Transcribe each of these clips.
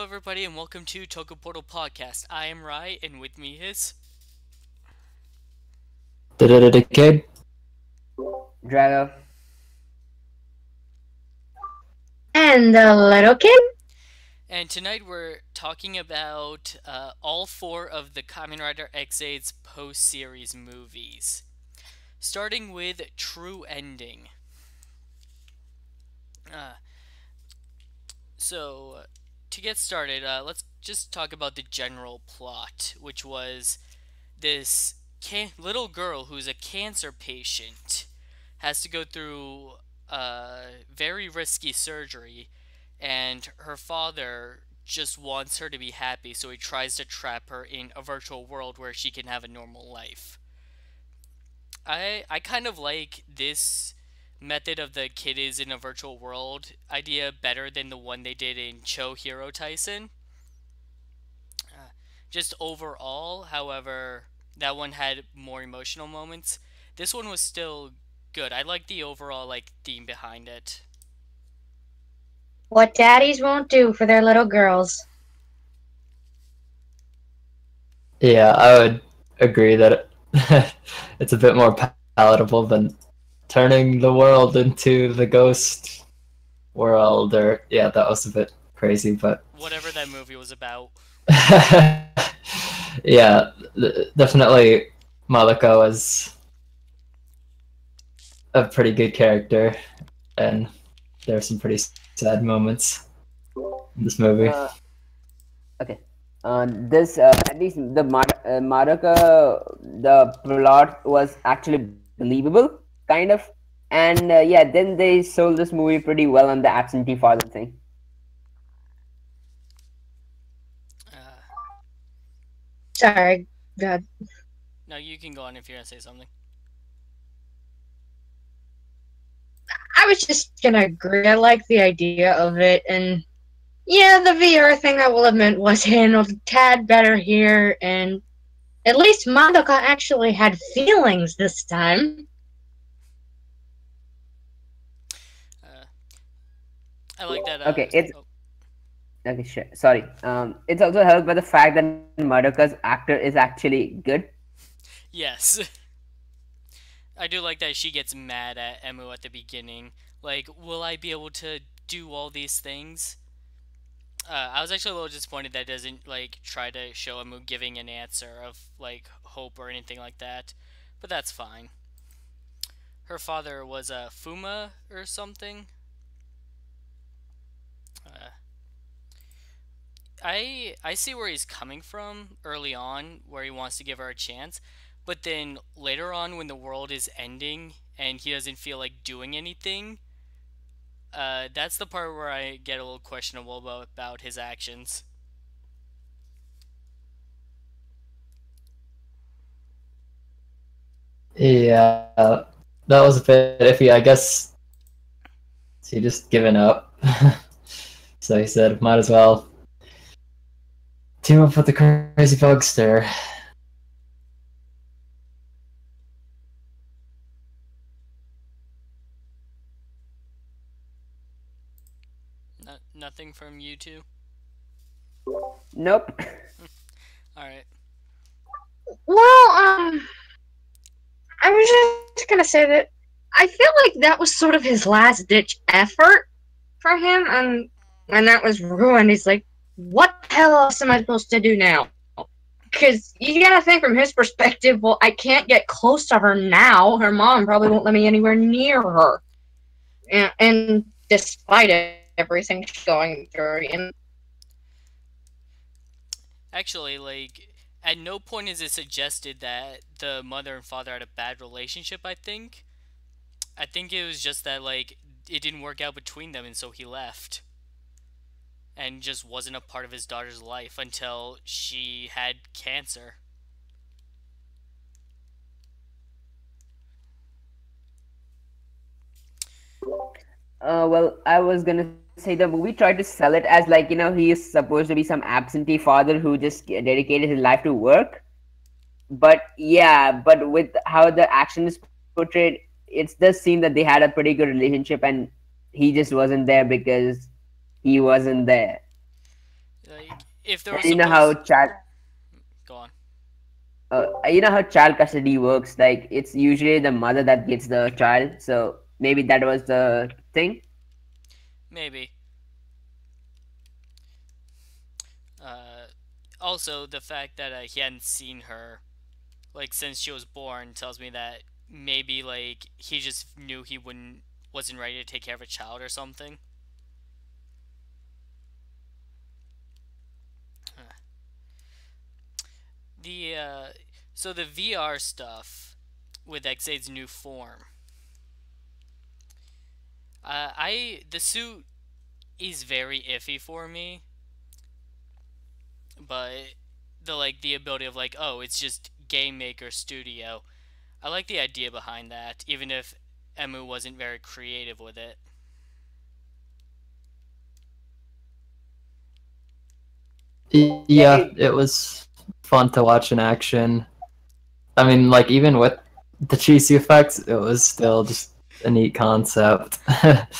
everybody, and welcome to Toku Portal Podcast. I am Rai, and with me is. The kid. Drago. And the little kid? And tonight we're talking about all four of the Kamen Rider Ex-Aid's post-series movies. Starting with True Ending. To get started, let's just talk about the general plot, which was this little girl who's a cancer patient has to go through very risky surgery, and her father just wants her to be happy, so he tries to trap her in a virtual world where she can have a normal life. I kind of like this method of the kid is in a virtual world idea better than the one they did in Cho Hero Tyson. Just overall, however, that one had more emotional moments. This one was still good. I like the overall theme behind it. What daddies won't do for their little girls. Yeah, I would agree that it's a bit more palatable than turning the world into the ghost world. Or yeah, that was a bit crazy, but whatever that movie was about. Yeah, definitely Malika was a pretty good character, and there are some pretty sad moments in this movie. Okay. This at least the Madoka, the plot was actually believable, kind of, and yeah, then they sold this movie pretty well on the absentee father thing. Sorry, God. No, you can go on if you're gonna say something. I was just gonna agree. I like the idea of it, and yeah, the VR thing, I will admit, was handled a tad better here, and at least Madoka actually had feelings this time. I like that. Okay, it's okay. Sure. Sorry. It's also helped by the fact that Madoka's actor is actually good. Yes. I do like that she gets mad at Emu at the beginning. Like, will I be able to do all these things? I was actually a little disappointed that it doesn't, try to show Emu giving an answer of, hope or anything like that. But that's fine. Her father was a Fuma or something. I see where he's coming from early on, where he wants to give her a chance. But then later on, when the world is ending and he doesn't feel like doing anything, that's the part where I get a little questionable about his actions. Yeah, that was a bit iffy. I guess he just given up. So he said, might as well team up with the crazy bugster. Nothing from you two? Nope. Alright. Well, I was just gonna say that I feel like that was sort of his last ditch effort for him, and when that was ruined, he's like, what the hell else am I supposed to do now? Because you gotta think from his perspective, well, I can't get close to her now. Her mom probably won't let me anywhere near her. And despite everything she's going through, Actually, at no point is it suggested that the mother and father had a bad relationship, I think. I think it was just that, it didn't work out between them, and so he left. And just wasn't a part of his daughter's life until she had cancer. Well, I was gonna say the movie tried to sell it as he is supposed to be some absentee father who just dedicated his life to work. But yeah, but with how the action is portrayed, it does seem that they had a pretty good relationship, and he just wasn't there because he wasn't there. Like, if there And was supposed... Go on. you know how child custody works. Like it's usually the mother that gets the child. So maybe that was the thing. Maybe. Uh, Also, the fact that he hadn't seen her, like, since she was born tells me that maybe, like, he just knew he wasn't ready to take care of a child or something. Huh. The, so the VR stuff with Ex-Aid's new form. The suit is very iffy for me, but the ability of, like, oh, it's just Game Maker Studio. I like the idea behind that, even if Emu wasn't very creative with it. Yeah, Yeah, it was fun to watch in action. I mean, like even with the cheesy effects, it was still just a neat concept.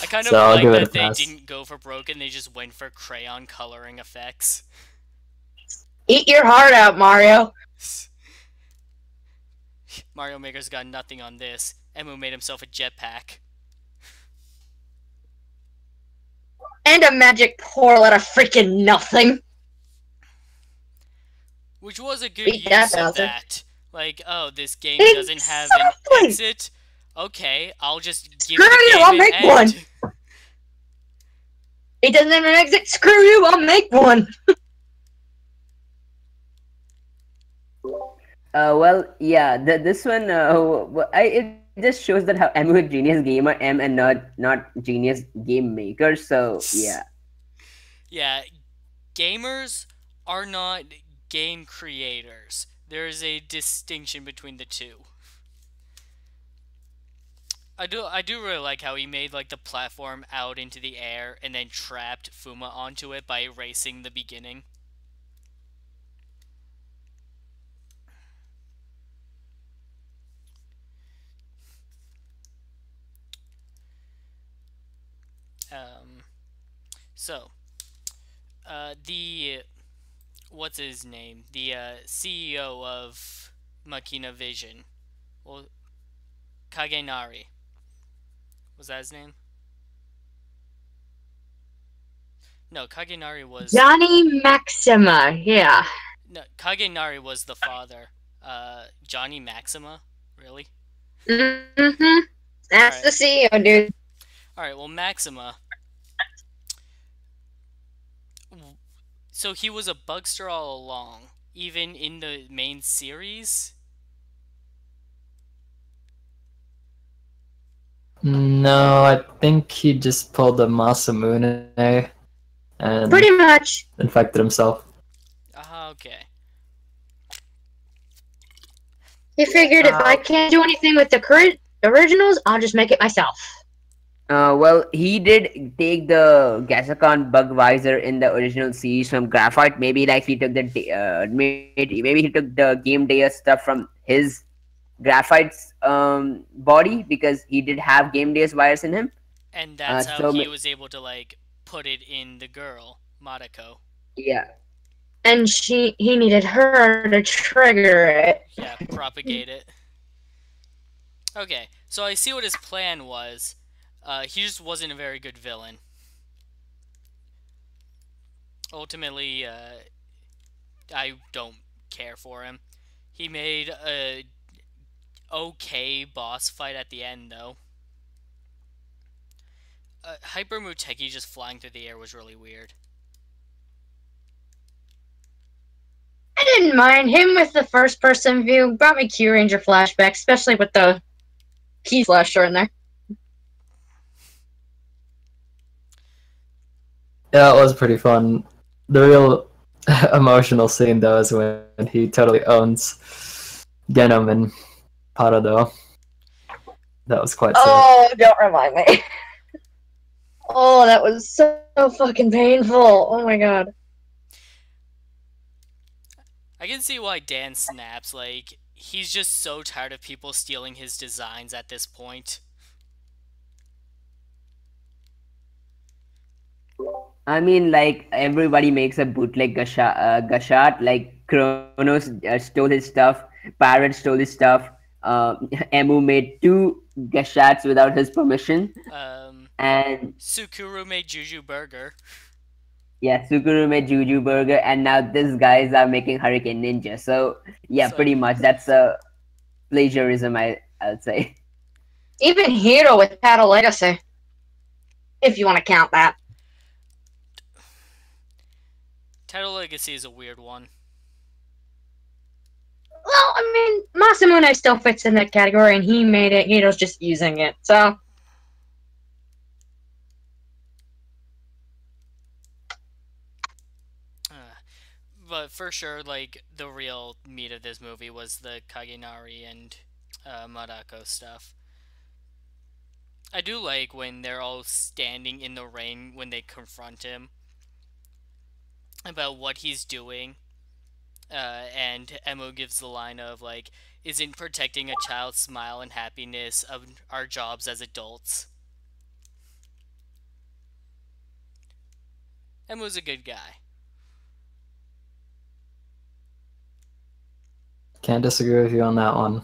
I kind So of I'll like give it a that they pass. didn't go for broken, they just went for crayon coloring effects. Eat your heart out, Mario. Mario Maker's got nothing on this. Emu made himself a jetpack. And a magic portal out of freaking nothing. Which was a good Beat that, use of Bowser. that. Like, oh, this game doesn't have an Exactly! exit. Okay, I'll just give Screw the you, game I'll an make end. one. It doesn't have an exit. Screw you, I'll make one. Well, yeah. This one, it just shows that how I'm a genius gamer am and not genius game maker. So yeah. Yeah, gamers are not game creators. There is a distinction between the two. I do really like how he made, like, the platform out into the air and then trapped Fuma onto it by erasing the beginning. Um, so, the what's his name? The CEO of Makina Vision, well, Kagenari. Was that his name? No, Kagenari was... Johnny Maxima, yeah. No, Kagenari was the father. Johnny Maxima? Really? Mm-hmm. That's Alright. the CEO, dude. Alright, well, Maxima. So he was a bugster all along, even in the main series? No, I think he just pulled a Masamune and Pretty much. infected himself. Ah, okay. He figured if I can't do anything with the current originals, I'll just make it myself. Well, he did take the Gasacon bug visor in the original series from Graphite. Maybe like he took maybe he took the Game Day stuff from his Graphite's body because he did have Game Day's virus in him. And that's how So he was able to, like, put it in the girl, Madako. yeah. And he needed her to trigger it. Yeah, propagate it. Okay, so I see what his plan was. He just wasn't a very good villain. Ultimately, I don't care for him. He made a okay boss fight at the end, though. Hyper Muteki just flying through the air was really weird. I didn't mind him with the first person view. Brought me Q Ranger flashbacks, especially with the key flasher in there. Yeah, it was pretty fun. The real emotional scene though is when he totally owns Genom and Parado. That was quite sick. Oh, don't remind me. Oh, that was so fucking painful. Oh my god. I can see why Dan snaps. Like, he's just so tired of people stealing his designs at this point. I mean, like everybody makes a bootleg gashat. Like Kronos stole his stuff, Parrot stole his stuff. Emu made two gashats without his permission, Um, and Sukuru made Juju Burger. yeah, Sukuru made Juju Burger, and now these guys are making Hurricane Ninja. So yeah, So pretty much that's a plagiarism. I'd say. Even Hero with Paddle Legacy, if you want to count that. Title Legacy is a weird one. Well, I mean, Masamune still fits in that category, and he made it. Hero's just using it. So, Uh, but for sure, like the real meat of this movie was the Kagenari and Madako stuff. I do like when they're all standing in the rain when they confront him about what he's doing. And Emo gives the line of like, "Isn't protecting a child's smile and happiness of our jobs as adults?" Emo's a good guy. Can't disagree with you on that one.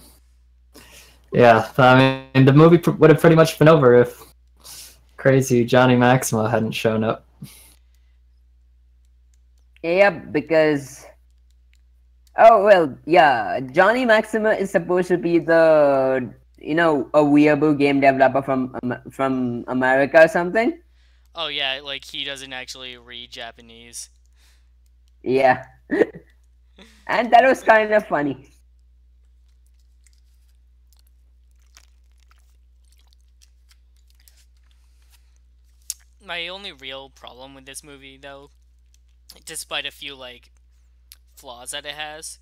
Yeah, I mean, the movie would have pretty much been over if crazy Johnny Maximo hadn't shown up. Yeah, because oh well, yeah, Johnny Maxima is supposed to be the a weeaboo game developer from America or something. Oh yeah, like he doesn't actually read Japanese. Yeah, and that was kind of funny. My only real problem with this movie, though, despite a few like flaws that it has,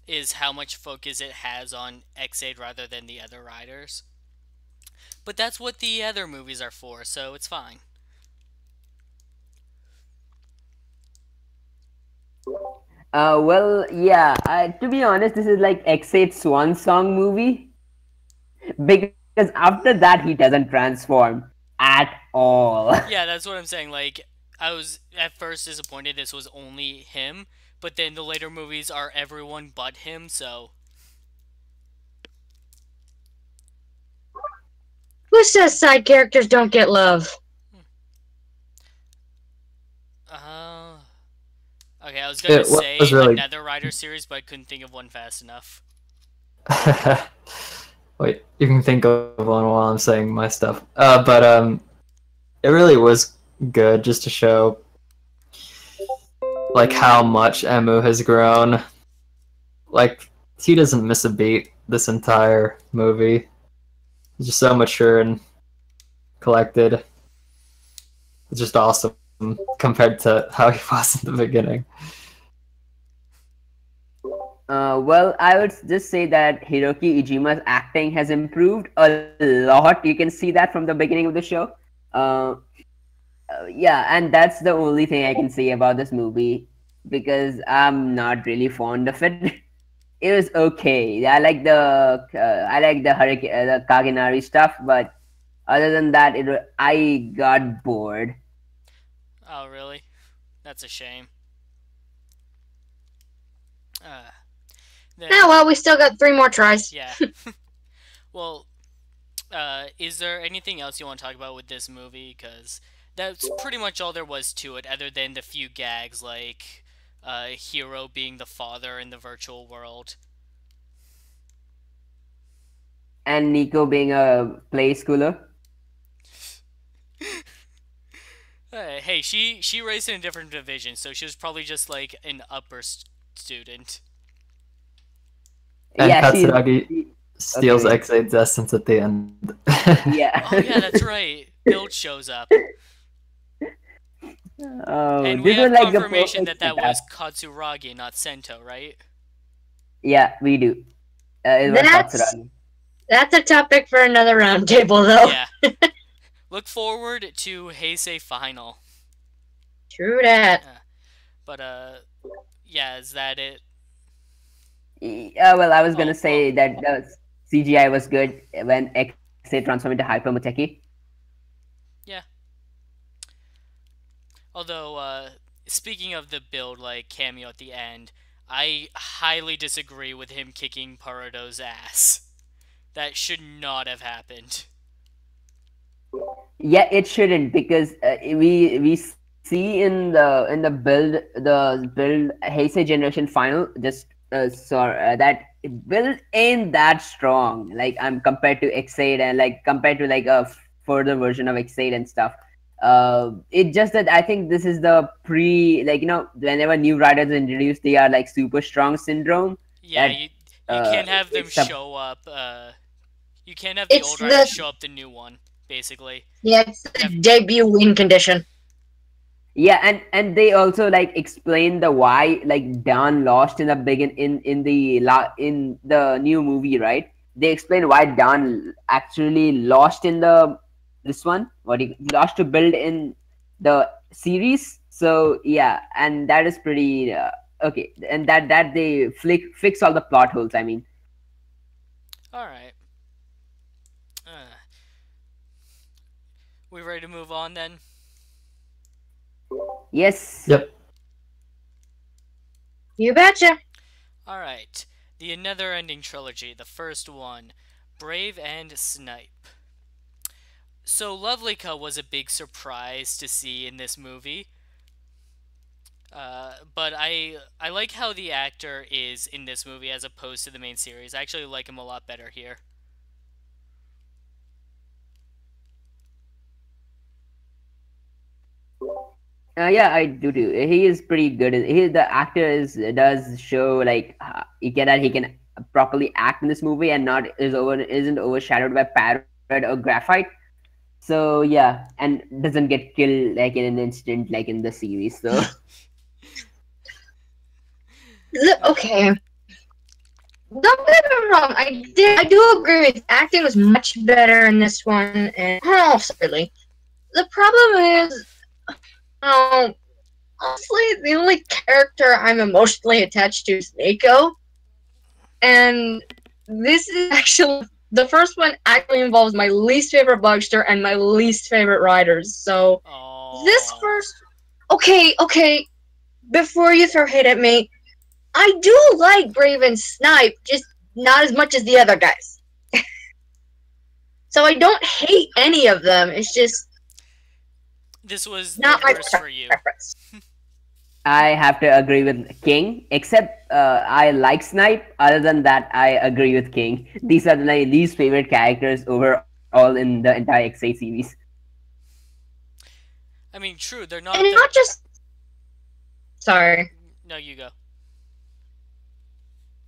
is how much focus it has on Ex-Aid rather than the other riders. But that's what the other movies are for, so it's fine. Well, yeah. To be honest, this is like X8's swan song movie because after that he doesn't transform at all. Yeah, that's what I'm saying. Like, I was at first disappointed this was only him, but then the later movies are everyone but him, so. who says side characters don't get love? Uh. Okay, I was gonna It say was really. another Rider series, but I couldn't think of one fast enough. Wait, you can think of one while I'm saying my stuff. But it really was good just to show like how much Emu has grown. Like he doesn't miss a beat this entire movie. He's just so mature and collected. It's just awesome compared to how he was in the beginning. Well, I would just say that Hiroki Ijima's acting has improved a lot. You can see that from the beginning of the show. Yeah, and that's the only thing I can say about this movie because I'm not really fond of it. It was okay. I like the Hurricane, the Kagenari stuff, but other than that, I got bored. Oh, really? That's a shame. Uh, then, Oh, well, we still got 3 more tries. yeah. Well, is there anything else you want to talk about with this movie? Because that's pretty much all there was to it, other than the few gags like Hero being the father in the virtual world. And Nico being a play schooler. Hey, she raised in a different division, so she was probably just like an upper student. And Yeah, Katsuragi steals okay. Ex-Aid's essence at the end. Yeah. Oh yeah, that's right. Build shows up, Oh, and we this have was like the confirmation perfect that setup. was Katsuragi, not Sento, right? Yeah, we do. It was That's Katsuragi. that's a topic for another roundtable, though. Yeah. Look forward to Heisei Final. True that. But yeah, is that it? Well, I was gonna Oh, say that the CGI was good when X-Ray transformed into Hyper Muteki. Yeah. Although, speaking of the build like cameo at the end, I highly disagree with him kicking Perudo's ass. That should not have happened. Yeah, it shouldn't because we see in the build Heisei generation final just that build ain't that strong. Like I'm compared to Ex-Aid and like compared to like a further version of Ex-Aid and stuff. It just that I think this is the pre like whenever new riders are introduced, they are like super strong syndrome Yeah, that you can't have them it's a show up. You can't have the It's old rider the show up the new one. Basically, yeah, it's you have the debut win condition. yeah, and they also like explain the why like Dan lost in the begin in the new movie, right? They explain why Dan actually lost in the this one. What he lost to build in the series. So yeah, and that is pretty okay. And that they fix all the plot holes. I mean, all right. We ready to move on then? yes. Yep. You betcha. All right. The Another Ending trilogy, the first one, Brave and Snipe. So Lovelyka was a big surprise to see in this movie. But I like how the actor is in this movie as opposed to the main series. I actually like him a lot better here. Yeah, I do too. He is pretty good. The actor does show like he can properly act in this movie and not isn't overshadowed by parrot or graphite. So yeah, and doesn't get killed like in an instant like in the series. So Okay. Don't get me wrong. I do agree with acting was much better in this one, and oh, certainly. The problem is, oh, honestly, the only character I'm emotionally attached to is Mako, and this is actually the first one actually involves my least favorite Bugster and my least favorite riders. So this Oh. first, okay, before you throw hate at me, I do like Brave and Snipe, just not as much as the other guys. So I don't hate any of them. It's just This was not the my worst for you. preference. I have to agree with King. Except I like Snipe. Other than that, I agree with King. These are my least favorite characters overall in the entire X8 series. I mean, true, they're And not the... not just. Sorry. No, you go.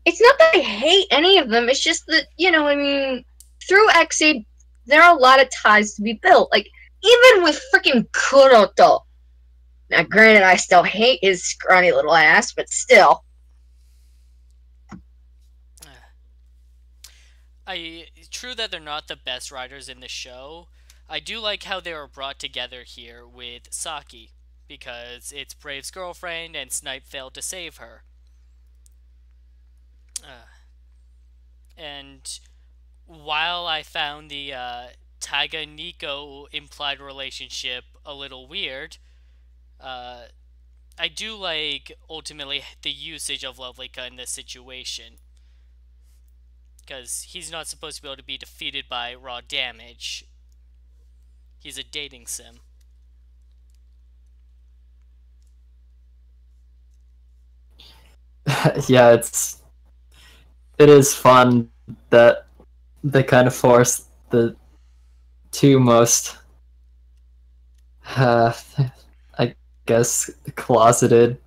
It's not that I hate any of them. It's just that, I mean, through Ex-Aid, there are a lot of ties to be built. Like, even with freaking Kuroto. Now, granted, I still hate his scrawny little ass, but still. True that they're not the best riders in the show. I do like how they were brought together here with Saki, because it's Brave's girlfriend and Snipe failed to save her. And while I found the Taiga Nico implied relationship a little weird, I do like ultimately the usage of Lovelyka in this situation. Because he's not supposed to be able to be defeated by raw damage. He's a dating sim. Yeah, it is fun that they kind of force the two most, I guess, closeted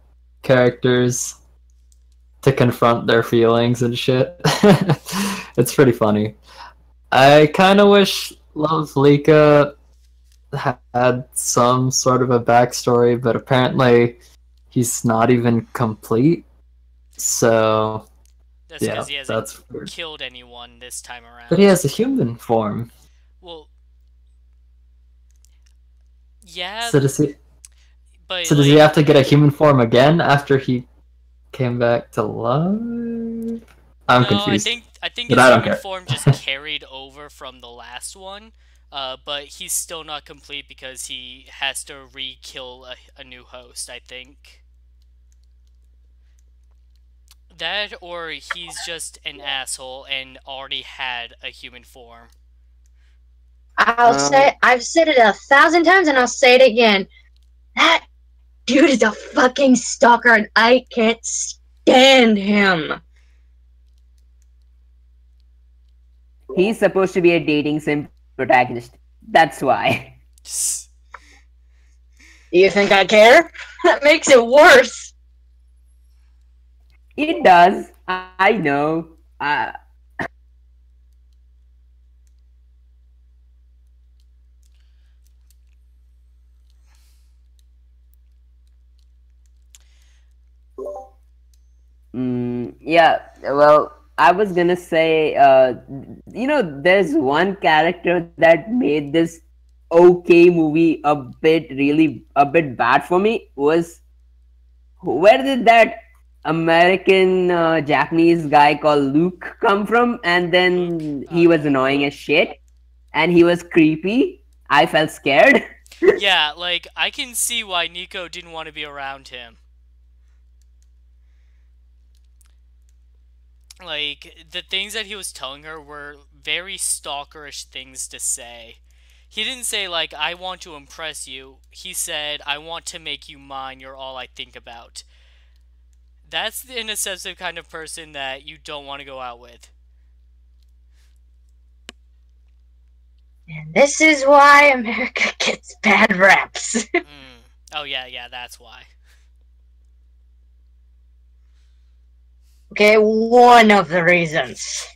characters to confront their feelings and shit. It's pretty funny. I kind of wish Lovelyka had some sort of a backstory, but apparently he's not even complete. So That's yeah, because he hasn't that's weird. killed anyone this time around. But he has a human form. Well, yeah, So does he? but So does he have to get a human form again after he came back to life? I'm no, confused. I think But his I don't human care. form just carried over from the last one. but he's still not complete because he has to re-kill a new host, I think. That or he's just an asshole and already had a human form. Um, I've said it 1,000 times and I'll say it again. That dude is a fucking stalker and I can't stand him. he's supposed to be a dating sim protagonist. That's why. You think I care? That makes it worse. It does. I know. Yeah, well, I was gonna say, there's one character that made this okay movie a bit bad for me was where did that American Japanese guy called Luke come from? And Luke? then Oh he was yeah. annoying as shit, and he was creepy. I felt scared. Yeah, like, I can see why Nico didn't want to be around him. Like, the things that he was telling her were very stalkerish things to say. He didn't say, like, I want to impress you. He said, I want to make you mine. You're all I think about. That's the inaccessive kind of person that you don't want to go out with. And this is why America gets bad raps. Oh, yeah, that's why. Okay, one of the reasons.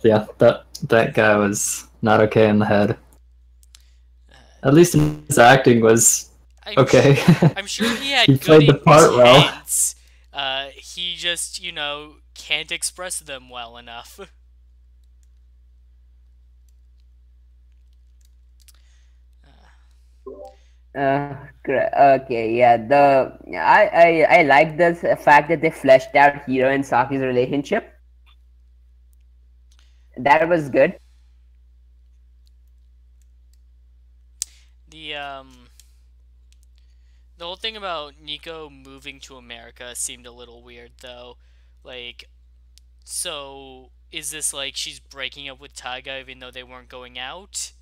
Yeah, that guy was not okay in the head. At least his acting was I'm okay. I'm sure he had He good played the part well. intents. He just, can't express them well enough. Okay, yeah. I like the fact that they fleshed out Hiro and Saki's relationship. That was good. The the whole thing about Nico moving to America seemed a little weird though. Like, so is this like she's breaking up with Taiga even though they weren't going out?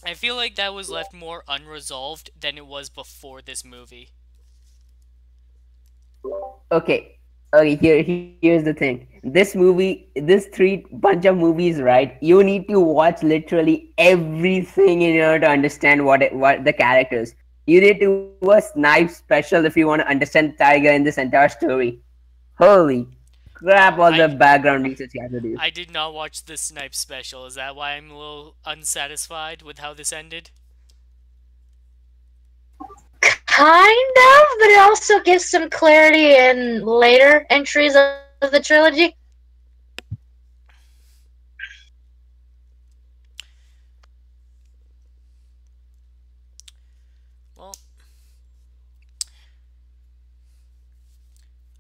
I feel like that was left more unresolved than it was before this movie. Okay, okay. Here's the thing. This three bunch of movies, right? You need to watch literally everything in order to understand what the characters. You need to watch Snipe special if you want to understand Tiger in this entire story. Holy crap! All the background research you have to do. I did not watch the Snipe special. Is that why I'm a little unsatisfied with how this ended? Kind of, but it also gives some clarity in later entries of the trilogy. Well,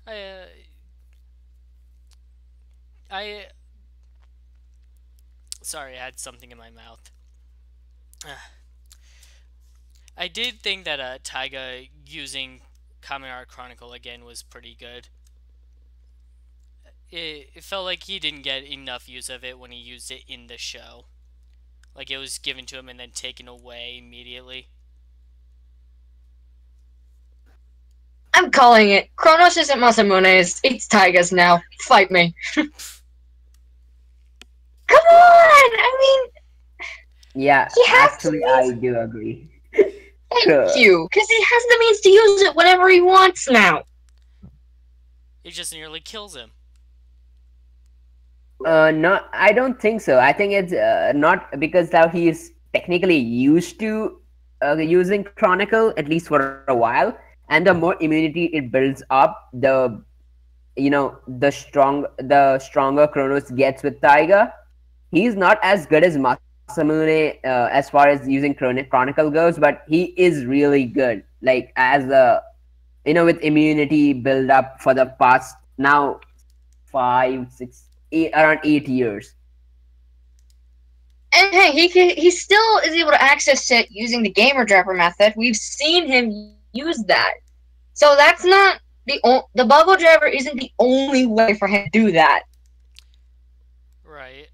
I, I, sorry, I had something in my mouth. I did think that Taiga using Kamen Rider Chronicle again was pretty good. It felt like he didn't get enough use of it when he used it in the show. Like it was given to him and then taken away immediately. I'm calling it. Kronos isn't Masamune's. It's Taiga's now. Fight me. Come on! I mean, Yeah, he has actually, to I use... do agree. Thank you, because he has the means to use it whenever he wants now. It just nearly kills him. No, I don't think so. I think it's not because now he is technically used to using Chronicle at least for a while, and the more immunity it builds up, the stronger Kronos gets with Taiga. He's not as good as Masamune as far as using Chronicle goes, but he is really good. Like as a with immunity build up for the past now 5, 6, 8, around 8 years. And hey, he still is able to access it using the gamer dropper method. We've seen him use that. So that's not the bubble driver isn't the only way for him to do that. Right.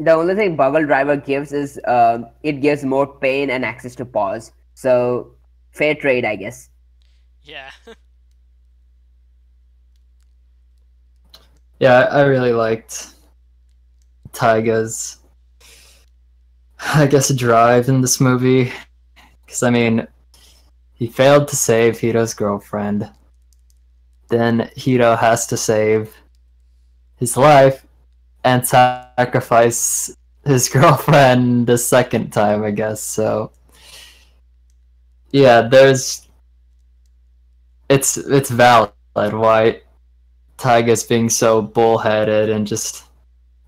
The only thing bubble driver gives is it gives more pain and access to pause. So fair trade, I guess. Yeah. Yeah, I really liked Taiga's, I guess, drive in this movie. Because, I mean, he failed to save Hito's girlfriend. Then Hito has to save his life and sacrifice his girlfriend the second time, I guess. So, yeah, it's valid why Taiga's being so bullheaded and just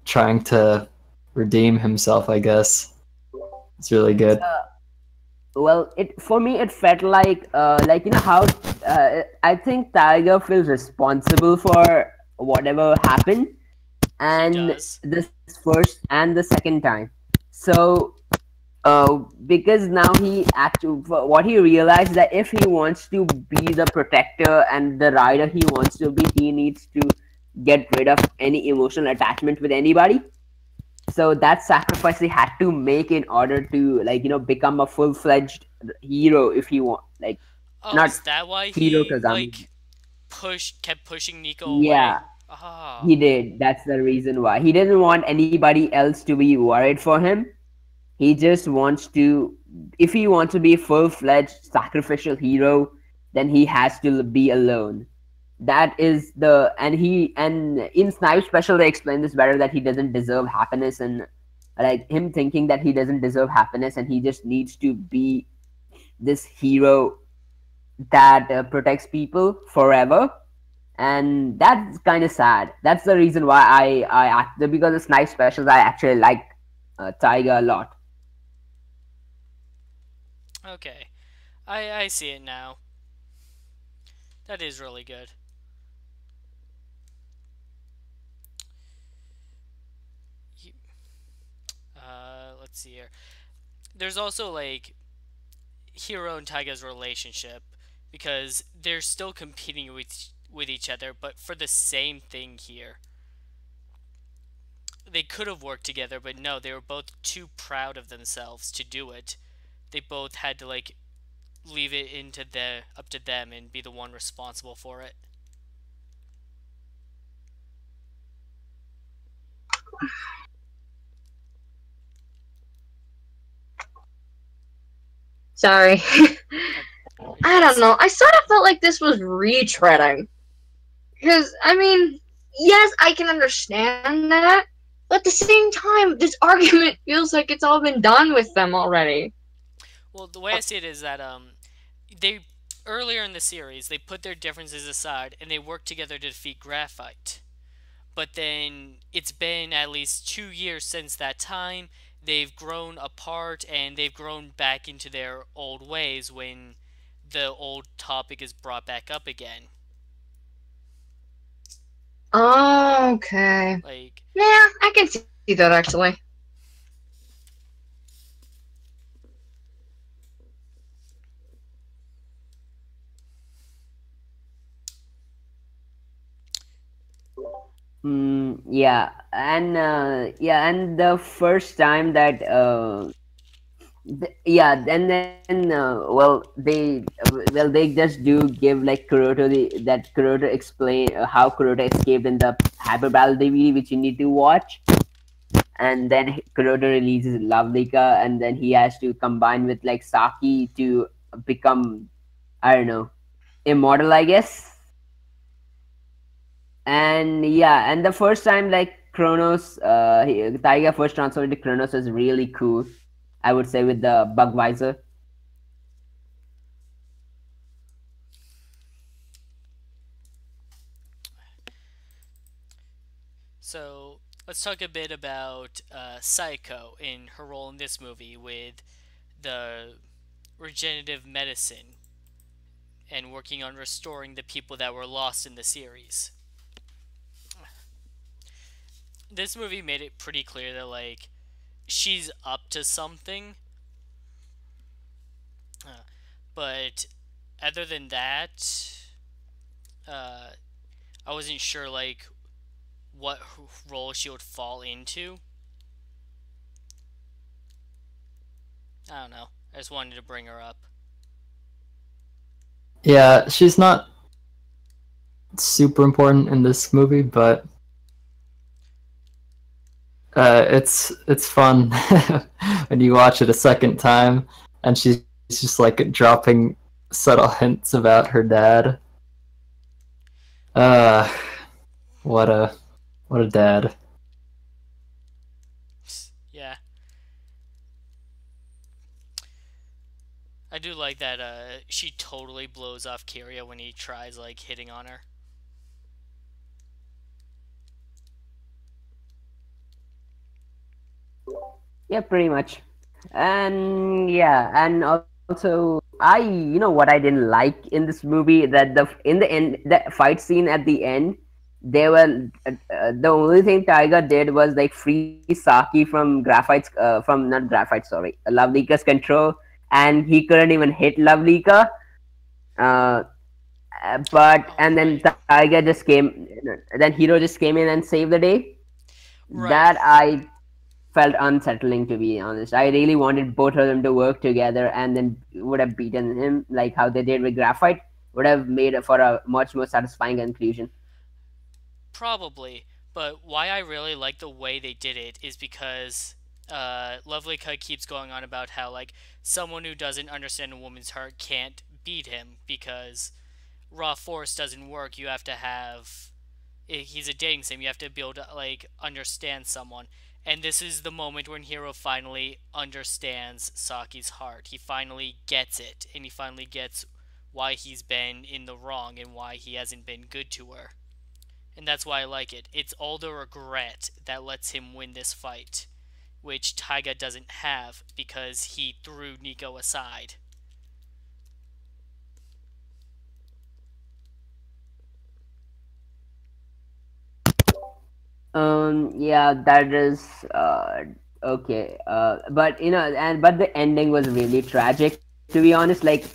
trying to redeem himself, I guess. It's really good. Well, it for me it felt like how I think Tiger feels responsible for whatever happened, He and does. this first and the second time. So because now he actually what he realized that if he wants to be the protector and the rider he wants to be, he needs to get rid of any emotional attachment with anybody. So that sacrifice he had to make in order to become a full-fledged hero if he want, like, Oh, not is that why hero he because like kept pushing Nico yeah, away? Oh. he did. That's the reason why he didn't want anybody else to be worried for him. He just wants to, if he wants to be a full-fledged sacrificial hero, then he has to be alone. That is the and in Snipe Special they explain this better, that he doesn't deserve happiness, and like him thinking that he doesn't deserve happiness and he just needs to be this hero that protects people forever. And that's kind of sad. That's the reason why I act because of Snipe Specials I actually like Tiger a lot. Okay. I see it now. That is really good. He- let's see here. There's also like Hiro and Taiga's relationship because they're still competing with each other, but for the same thing here. They could have worked together, but no, they were both too proud of themselves to do it. They both had to like leave it into the up to them and be the one responsible for it. Sorry. I don't Yes. know. I sort of felt like this was retreading. Because, I mean, yes, I can understand that. But at the same time, this argument feels like it's all been done with them already. Well, the way I see it is that they earlier in the series they put their differences aside and they worked together to defeat Graphite. But then it's been at least 2 years since that time. They've grown apart and they've grown back into their old ways when the old topic is brought back up again. Okay. Like, Yeah, I can see that actually. Yeah, and the first time that yeah, and then well they just do give like Kuroto that Kuroto explain how Kuroto escaped in the Hyper Battle DVD, which you need to watch. And then Kuroto releases Lavlika, and then he has to combine with like Saki to become, I don't know, immortal, I guess. And yeah, and the first time like Kronos, Taiga first transferred to Kronos was really cool, I would say, with the bug visor. so let's talk a bit about Psycho in her role in this movie with the regenerative medicine and working on restoring the people that were lost in the series. This movie made it pretty clear that like she's up to something, but other than that, uh, I wasn't sure like what role she would fall into. I don't know. I just wanted to bring her up. Yeah, she's not super important in this movie, but it's fun when you watch it a second time, and she's just like dropping subtle hints about her dad. Uh, what a what a dad. Yeah, I do like that. She totally blows off Kiria when he tries like hitting on her. Yeah, pretty much. And yeah, and also I, what I didn't like in this movie, that in the end, the fight scene at the end, they were the only thing Tiger did was like free Saki from Graphite's from not Graphite, sorry, Lovelika's control, and he couldn't even hit Lovelika. Uh, but Oh and then right, Tiger just came, then Hero just came in and saved the day. right. That I felt unsettling, to be honest. I really wanted both of them to work together, and then would have beaten him like how they did with Graphite. Would have made it for a much more satisfying conclusion. Probably, but why I really like the way they did it is because Lovely Cut keeps going on about how like someone who doesn't understand a woman's heart can't beat him because raw force doesn't work. You have to have he's a dating sim. You have to be able to like understand someone. And this is the moment when Hero finally understands Saki's heart. He finally gets it, and he finally gets why he's been in the wrong and why he hasn't been good to her. And that's why I like it. It's all the regret that lets him win this fight, which Taiga doesn't have because he threw Nico aside. Yeah, that is okay. But but the ending was really tragic, to be honest. Like,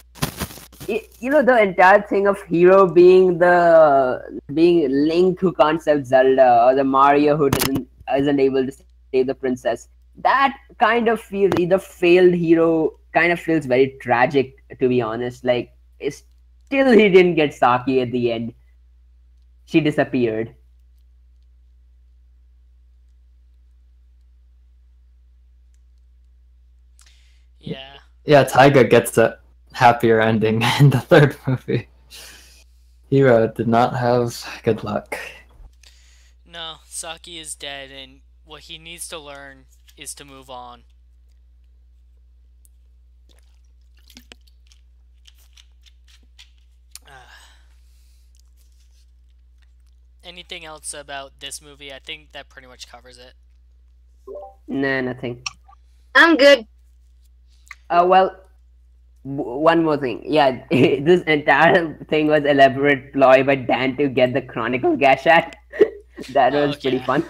the entire thing of Hero being Link who can't save Zelda, or the Mario who doesn't isn't able to save the princess. That kind of feels, either failed hero kind of feels very tragic, to be honest. Like, still he didn't get Saki at the end. She disappeared. Yeah. Yeah, Taiga gets a happier ending in the third movie. Hero did not have good luck. No, Saki is dead, and what he needs to learn is to move on. Anything else about this movie? I think that pretty much covers it. Nah, nothing. I'm good. Well, one more thing. Yeah, this entire thing was elaborate ploy by Dan to get the Chronicle Gashat. That Oh, was pretty okay. fun.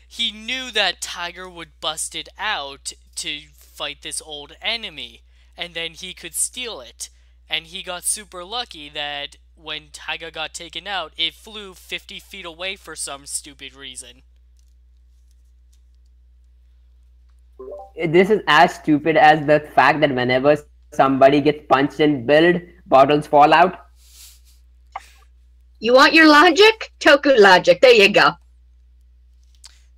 He knew that Tiger would bust it out to fight this old enemy, and then he could steal it. And he got super lucky that when Tiger got taken out, it flew 50 feet away for some stupid reason. This is as stupid as the fact that whenever somebody gets punched in build, bottles fall out. You want your logic? Toku logic. There you go.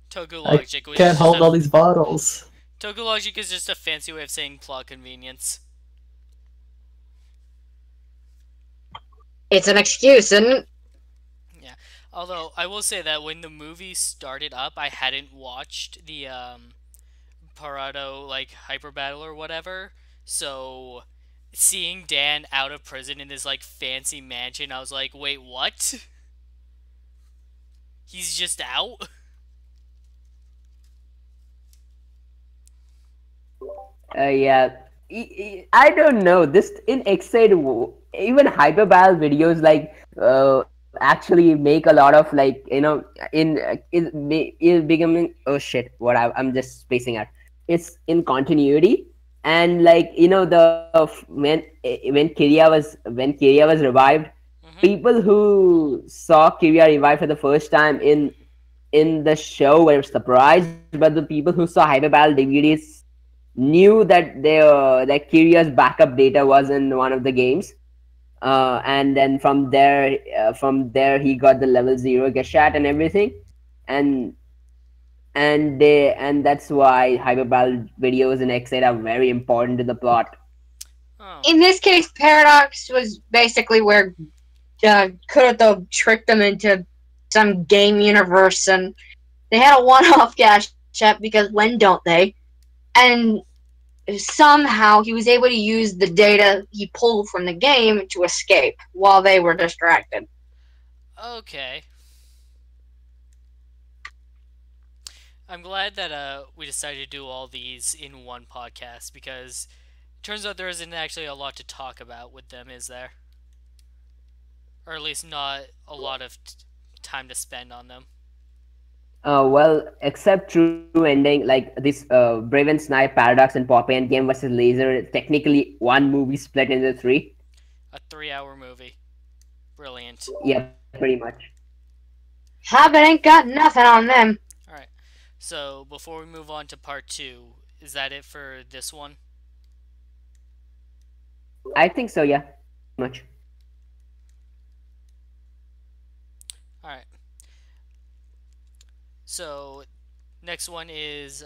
Toku I logic was can't just hold all a these bottles. Toku logic is just a fancy way of saying plot convenience. It's an excuse, isn't it? Yeah. Although I will say that when the movie started up, I hadn't watched the Parado like hyper battle or whatever. So seeing Dan out of prison in this like fancy mansion, I was like, wait, what? He's just out? Yeah. I don't know. This in Ex-Aid, even hyperball videos like actually make a lot of like is becoming oh shit. I'm just spacing out. It's in continuity, and like when Kiria was revived, Mm-hmm. people who saw Kiria revived for the first time in the show were surprised, but the people who saw hyperball DVDs knew that Kiria's backup data was in one of the games. And then from there he got the level zero Geshat and everything, and and that's why hyperball videos in X8 are very important to the plot. Oh. In this case, Paradox was basically where Kuroto tricked them into some game universe, and they had a one-off cash app because when don't they? And somehow he was able to use the data he pulled from the game to escape while they were distracted. Okay. I'm glad that we decided to do all these in one podcast because it turns out there isn't actually a lot to talk about with them, is there? Or at least not a lot of time to spend on them. Well, except true ending, like this Brave and Snipe Paradox and Poppy and Game versus Laser is technically one movie split into three. A 3 hour movie. Brilliant. Yeah, pretty much. Hobbit ain't got nothing on them. Alright. So, before we move on to part two, is that it for this one? I think so. Yeah, pretty much. Alright. So, next one is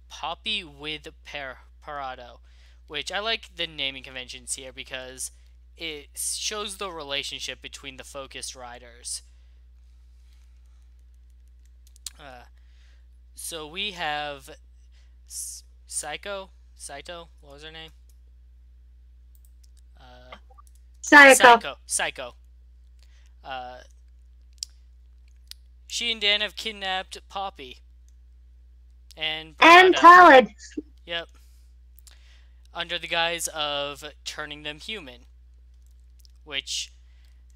Poppy with Parado, which I like the naming conventions here because it shows the relationship between the focused riders. Uh, so we have Saito, what was her name? Sayako. Psycho. Uh, she and Dan have kidnapped Poppy and And Parado. Pallid. Yep. Under the guise of turning them human, which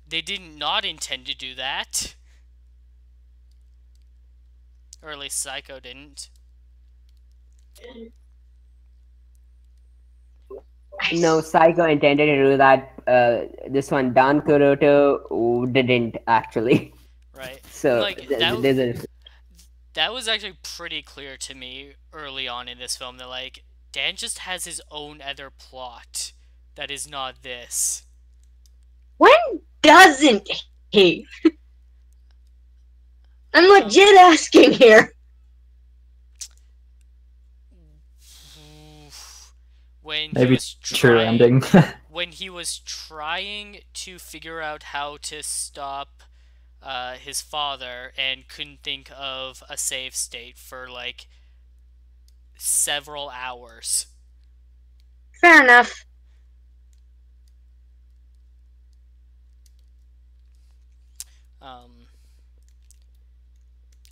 they did not intend to do that. Or at least Psycho didn't. No, Psycho intended to do that. This one, Dan Kuroto didn't actually. Right. So Like, there's a that was actually pretty clear to me early on in this film that, like, Dan just has his own other plot that is not this. When doesn't he? I'm legit asking here. When he Maybe was true trying, ending. when he was trying to figure out how to stop his father and couldn't think of a save state for like several hours. Fair enough. Um,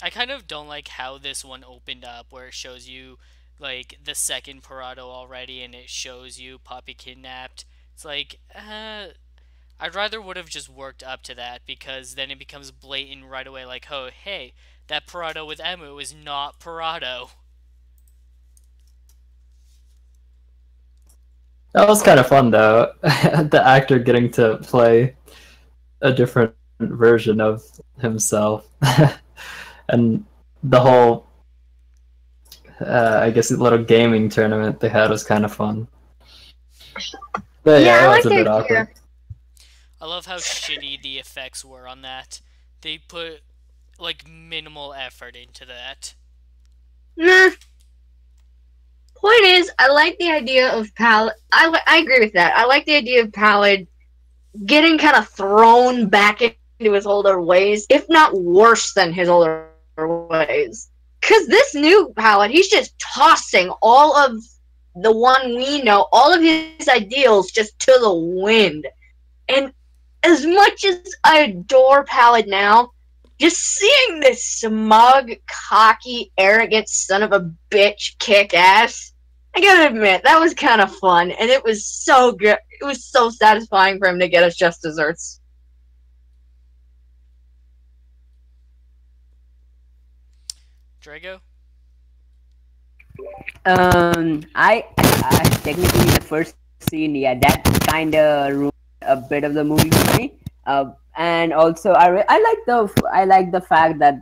I kind of don't like how this one opened up, where it shows you like the second Parado already, and it shows you Poppy kidnapped. It's like, I'd rather would have just worked up to that because then it becomes blatant right away. Like, oh, hey, that Parado with Emu is not Parado. That was kind of fun though. The actor getting to play a different version of himself, and the whole, I guess, little gaming tournament they had was kind of fun. But Yeah, yeah, I it like was a bit the idea. awkward. I love how shitty the effects were on that. They put like minimal effort into that. Nah. Point is, I like the idea of Pallid. I agree with that. I like the idea of Pallid getting kind of thrown back into his older ways, if not worse than his older ways. Because this new Pallid, he's just tossing all of the one we know, all of his ideals just to the wind. And as much as I adore Pallid now, just seeing this smug, cocky, arrogant son of a bitch kick ass I gotta admit, that was kind of fun, and it was so good. It was so satisfying for him to get us just desserts. Drago? I technically the first scene, yeah, that kind of ruined a bit of the movie for me. And also I like the fact that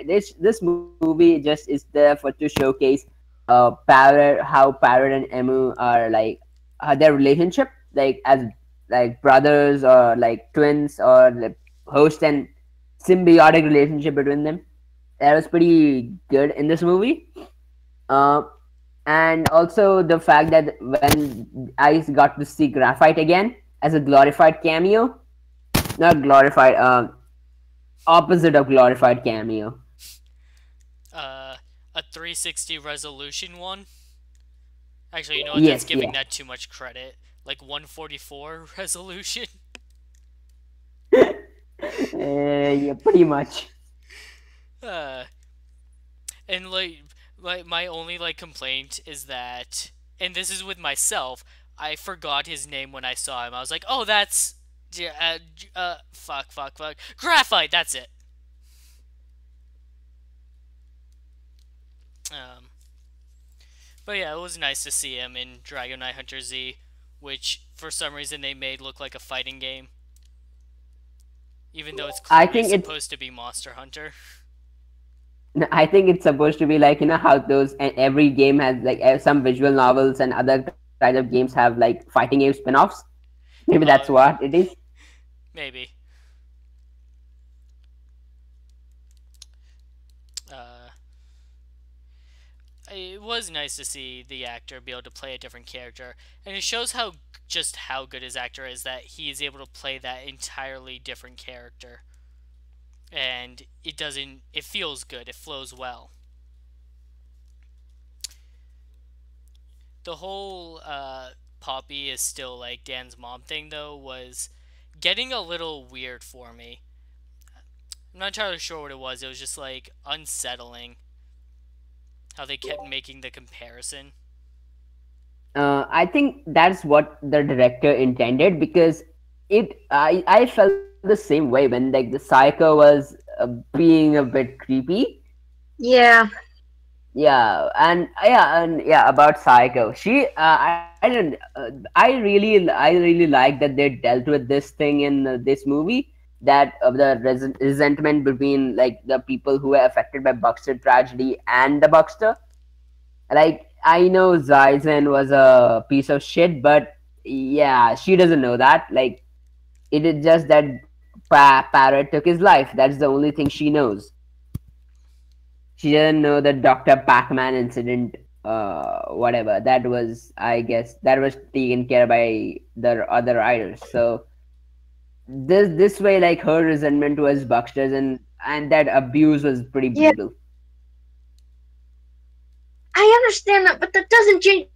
this movie just is there for to showcase how Parrot and Emu are like their relationship like as like brothers or like twins or like host and symbiotic relationship between them. That was pretty good in this movie. Uh, and also the fact that when I got to see Graphite again as a glorified cameo, not glorified, opposite of glorified cameo. Uh, a 360 resolution one? Actually, you know what? That's Yes, giving yeah, that too much credit. Like 144 resolution? yeah, pretty much. Uh, and like my only like complaint is that, and this is with myself, I forgot his name when I saw him. I was like, oh, that's fuck, graphite. That's it. Um, but yeah, it was nice to see him in Dragon Knight Hunter Z, which for some reason they made look like a fighting game, even though it's I clearly think it's supposed to be Monster Hunter. I think it's supposed to be like how those every game has like some visual novels and other types of games have like fighting game spin-offs. Maybe that's Uh, what it is. maybe. Uh, it was nice to see the actor be able to play a different character, and it shows how good his actor is that he is able to play that entirely different character, and it feels good, it flows well. The whole Poppy is still like Dan's mom thing though was getting a little weird for me. I'm not entirely sure what it was. It was just like unsettling how they kept making the comparison. I think that's what the director intended because I felt the same way when like the psycho was being a bit creepy. Yeah, Yeah, about Psycho. I don't. I really like that they dealt with this thing in this movie. That the resentment between like the people who were affected by Buxter tragedy and the Buxter. Like I know Zyzen was a piece of shit, but yeah, she doesn't know that. Like it is just that Parrot took his life. That's the only thing she knows. She doesn't know the Dr. Pac-Man incident, whatever. That was, I guess, that was taken care by the other writers. So this way, like her resentment towards Buxter's and that abuse was pretty yeah, brutal. I understand that, but that doesn't change.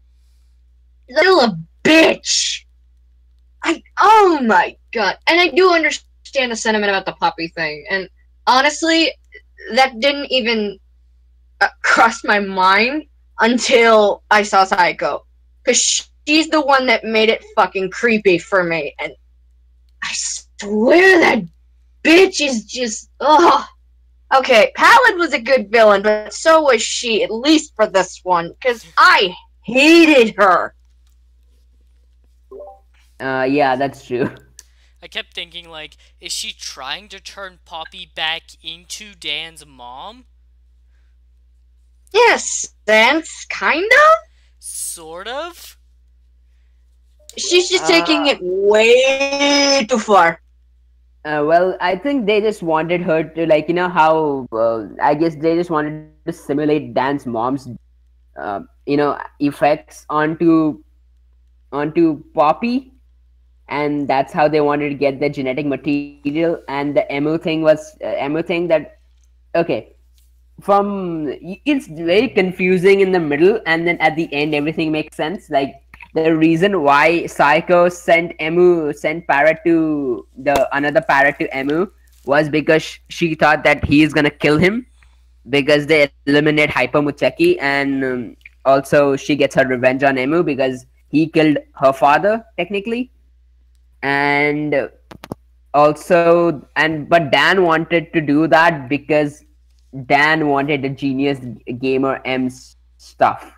Still a bitch. Oh my god, and I do understand the sentiment about the puppy thing, and honestly, that didn't even cross my mind until I saw Psycho, because she's the one that made it fucking creepy for me, and I swear that bitch is just ugh. Okay, Pallid was a good villain, but so was she, at least for this one, because I hated her. Yeah, that's true. I kept thinking, like, is she trying to turn Poppy back into Dan's mom? Yes, sense, kind of? Sort of? She's just taking Uh, it way too far. well, I think they just wanted her to like how I guess they just wanted to simulate Dan's mom's effects onto Poppy, and that's how they wanted to get the genetic material. And the emo thing that okay it's very confusing in the middle, and then at the end everything makes sense. Like the reason why Psycho sent Parrot to the another Parrot to Emu was because she thought that he is gonna kill him because they eliminate Hyper Mucheki, and also she gets her revenge on Emu because he killed her father technically, and also and but Dan wanted to do that because Dan wanted the genius gamer M's stuff.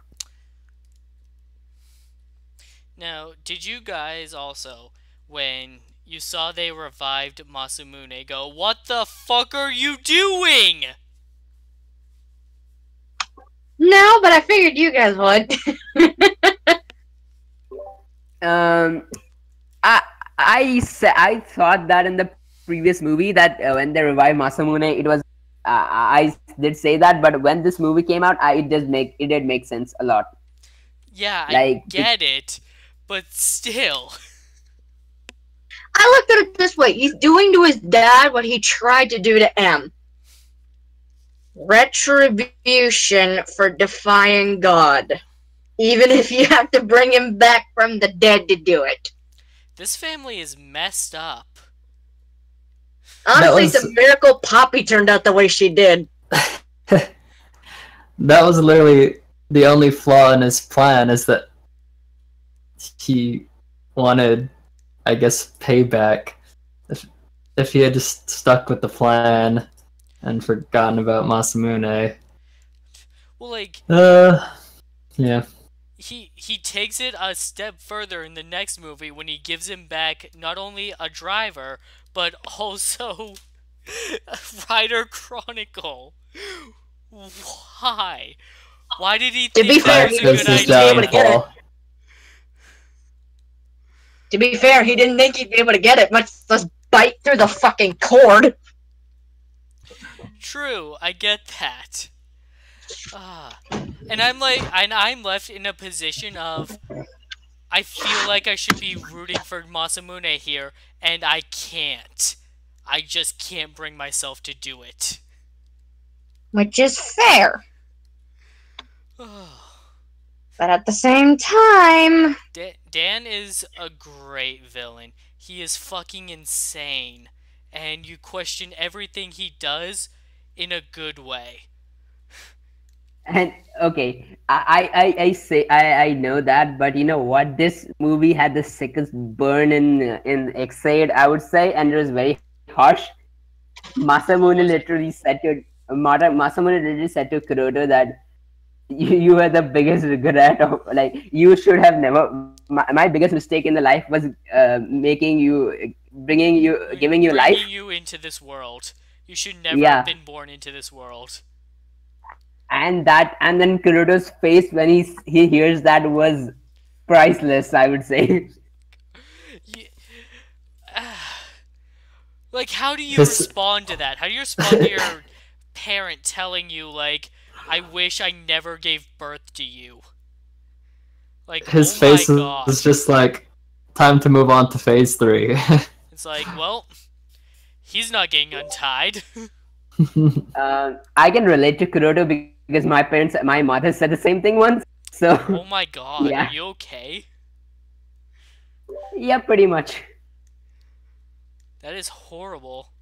Now, did you guys also, when you saw they revived Masamune, go, "What the fuck are you doing?" No, but I figured you guys would. Um, I thought that in the previous movie that when they revived Masamune, it was I did say that, but when this movie came out, it did make sense a lot. Yeah, I Like get it, but still. I looked at it this way: he's doing to his dad what he tried to do to M. Retribution for defying God. Even if you have to bring him back from the dead to do it. This family is messed up. Honestly, it's a miracle Poppy turned out the way she did. That was literally the only flaw in his plan, is that he wanted, I guess, payback. If he had just stuck with the plan and forgotten about Masamune. Well, like, Yeah. he takes it a step further in the next movie when he gives him back not only a driver, but also Rider Chronicle. Why? Why did he To think be that fair, was he a That's good his didn't be able to get it. downfall. To be fair, he didn't think he'd be able to get it, much less bite through the fucking cord. True, I get that. And I'm left in a position of, I feel like I should be rooting for Masamune here, and I can't. I just can't bring myself to do it. Which is fair. But at the same time... Dan is a great villain. He is fucking insane. And you question everything he does in a good way. And okay, I say I know that, but you know what? This movie had the sickest burn in Ex-Aid, I would say, and it was very harsh. Masamune literally said to Kuroto that you were the biggest regret of, like, you should have never. My biggest mistake in the life was making you, giving you life. Bringing you into this world. You should never Yeah. have been born into this world. And then Kuroto's face when he hears that was priceless, I would say. Like, how do you His- respond to that? How do you respond to your parent telling you, like, I wish I never gave birth to you? Like, His oh face my god. was just like, time to move on to phase 3. It's like, well, he's not getting untied. I can relate to Kuroto because my mother said the same thing once. So Oh my god, Yeah. are you okay? yeah, pretty much. That is horrible.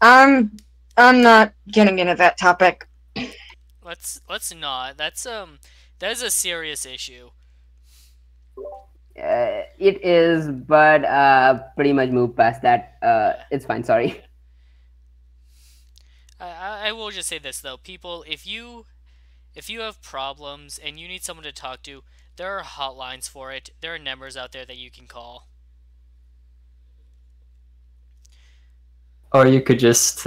I'm not getting into that topic. Let's not. That is a serious issue. It is, but pretty much move past that. It's fine. Sorry. I will just say this though, people, if you have problems and you need someone to talk to, there are hotlines for it. There are numbers out there that you can call. Or you could just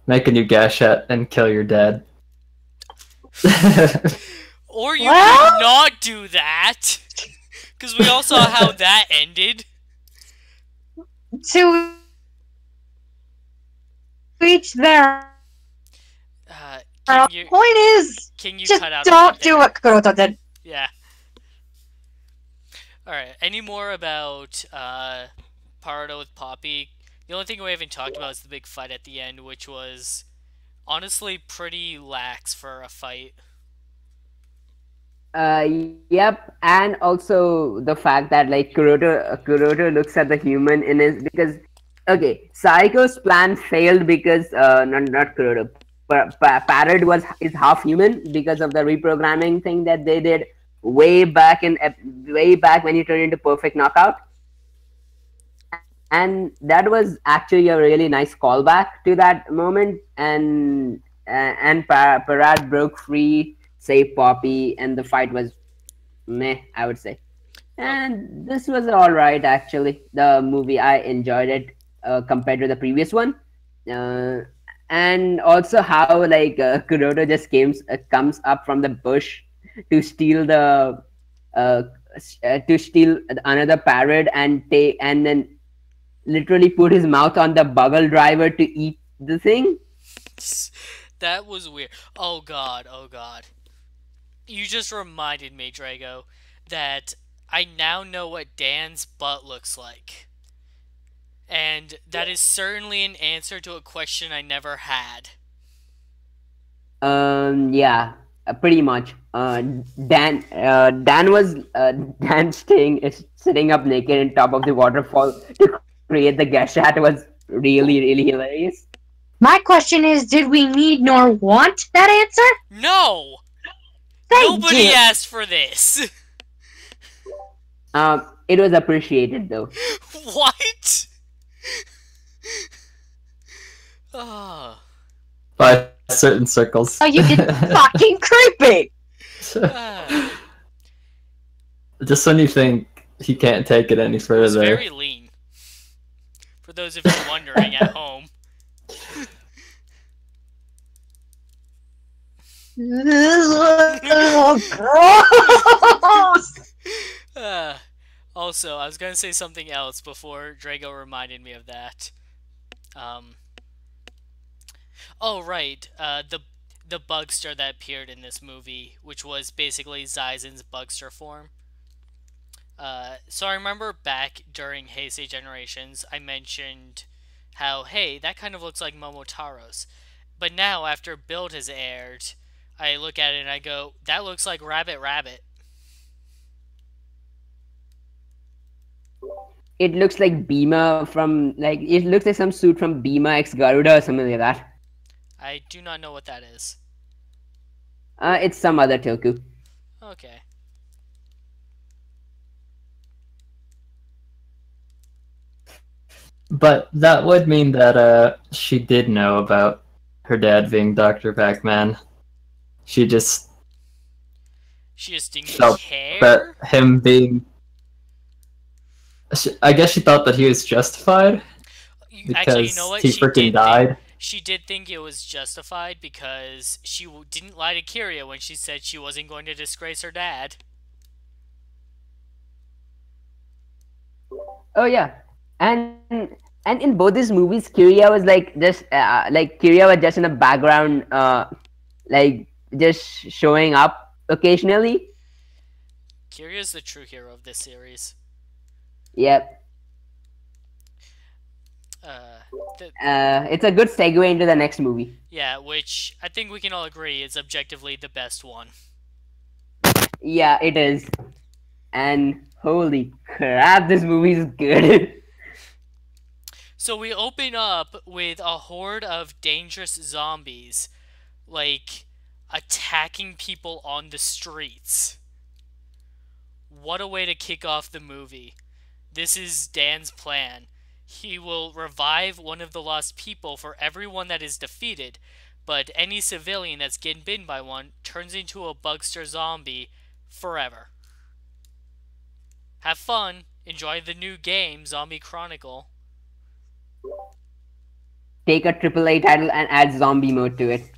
make a new Gashat and kill your dad. Or you Well- could not do that. Because we all saw how that ended. To each their point is, Can you just cut out don't that do there? what Kuroto did. Yeah. Alright, any more about Paruto with Poppy? The only thing we haven't talked about is the big fight at the end, which was honestly pretty lax for a fight. Yep, and also the fact that like Kuroto looks at the human in his, because okay, Saiko's plan failed because not Kuroto, Parrot is half human because of the reprogramming thing that they did way back when he turned into Perfect Knockout. And that was actually a really nice callback to that moment. And Parrot broke free, saved Poppy, and the fight was meh, I would say. And this was all right, actually. The movie, I enjoyed it compared to the previous one. Uh, and also how like Kuroto just comes up from the bush to steal uh, to steal another parrot and take and then literally put his mouth on the buggle driver to eat the thing. That was weird. Oh god, oh god. You just reminded me, Drago, that I now know what Dan's butt looks like. And that is certainly an answer to a question I never had. Yeah, pretty much. Dan was Dan staying is sitting up naked on top of the waterfall to create the gashat was really hilarious. My question is, did we need nor want that answer? No! Thank Nobody you. asked for this! It was appreciated though. What? Oh. By certain circles. Oh, you did fucking creepy. Just when you think he can't take it any It's further. very lean. For those of you wondering at home. Gross. Also, I was gonna say something else before Drago reminded me of that. Oh right, the Bugster that appeared in this movie, which was basically Zaizen's Bugster form. So I remember back during Heisei Generations, I mentioned how, hey, that kind of looks like Momotaro's. But now, after Build has aired, I look at it and I go, that looks like Rabbit Rabbit. It looks like Bima from it looks like some suit from Bima X Garuda or something like that. I do not know what that is. It's some other Toku. Okay. But that would mean that she did know about her dad being Dr. Pac-Man. She just didn't felt care? that him being... I guess she thought that he was justified Actually, you because know what? he freaking died. She did think it was justified because she didn't lie to Kiria when she said she wasn't going to disgrace her dad. Oh yeah, and in both these movies, Kiria was Kiria was just in the background, like just showing up occasionally. Kiria's the true hero of this series. Yep. It's a good segue into the next movie. Yeah, which I think we can all agree is objectively the best one. Yeah, it is. And holy crap, this movie is good. So we open up with a horde of dangerous zombies, like, attacking people on the streets. What a way to kick off the movie. This is Dan's plan. He will revive one of the lost people for everyone that is defeated, but any civilian that's getting bitten by one turns into a Bugster zombie forever. Have fun. Enjoy the new game, Zombie Chronicle. Take a AAA title and add zombie mode to it.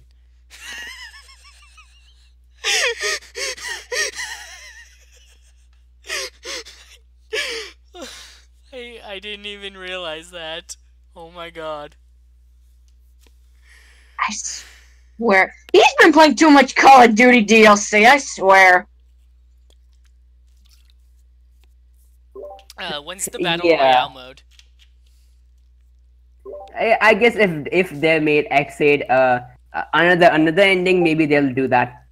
I didn't even realize that. Oh my god. I swear. He's been playing too much Call of Duty DLC, I swear. When's the Battle Royale mode? I guess if they made Ex-Aid another ending, maybe they'll do that.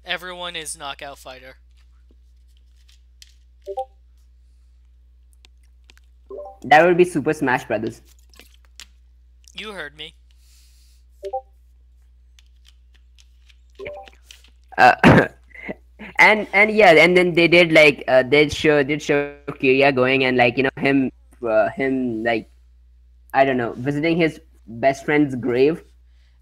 Everyone is Knockout Fighter. That would be Super Smash Brothers. You heard me. Uh, and yeah, and then they did like did show Kiriya going and like him like I don't know visiting his best friend's grave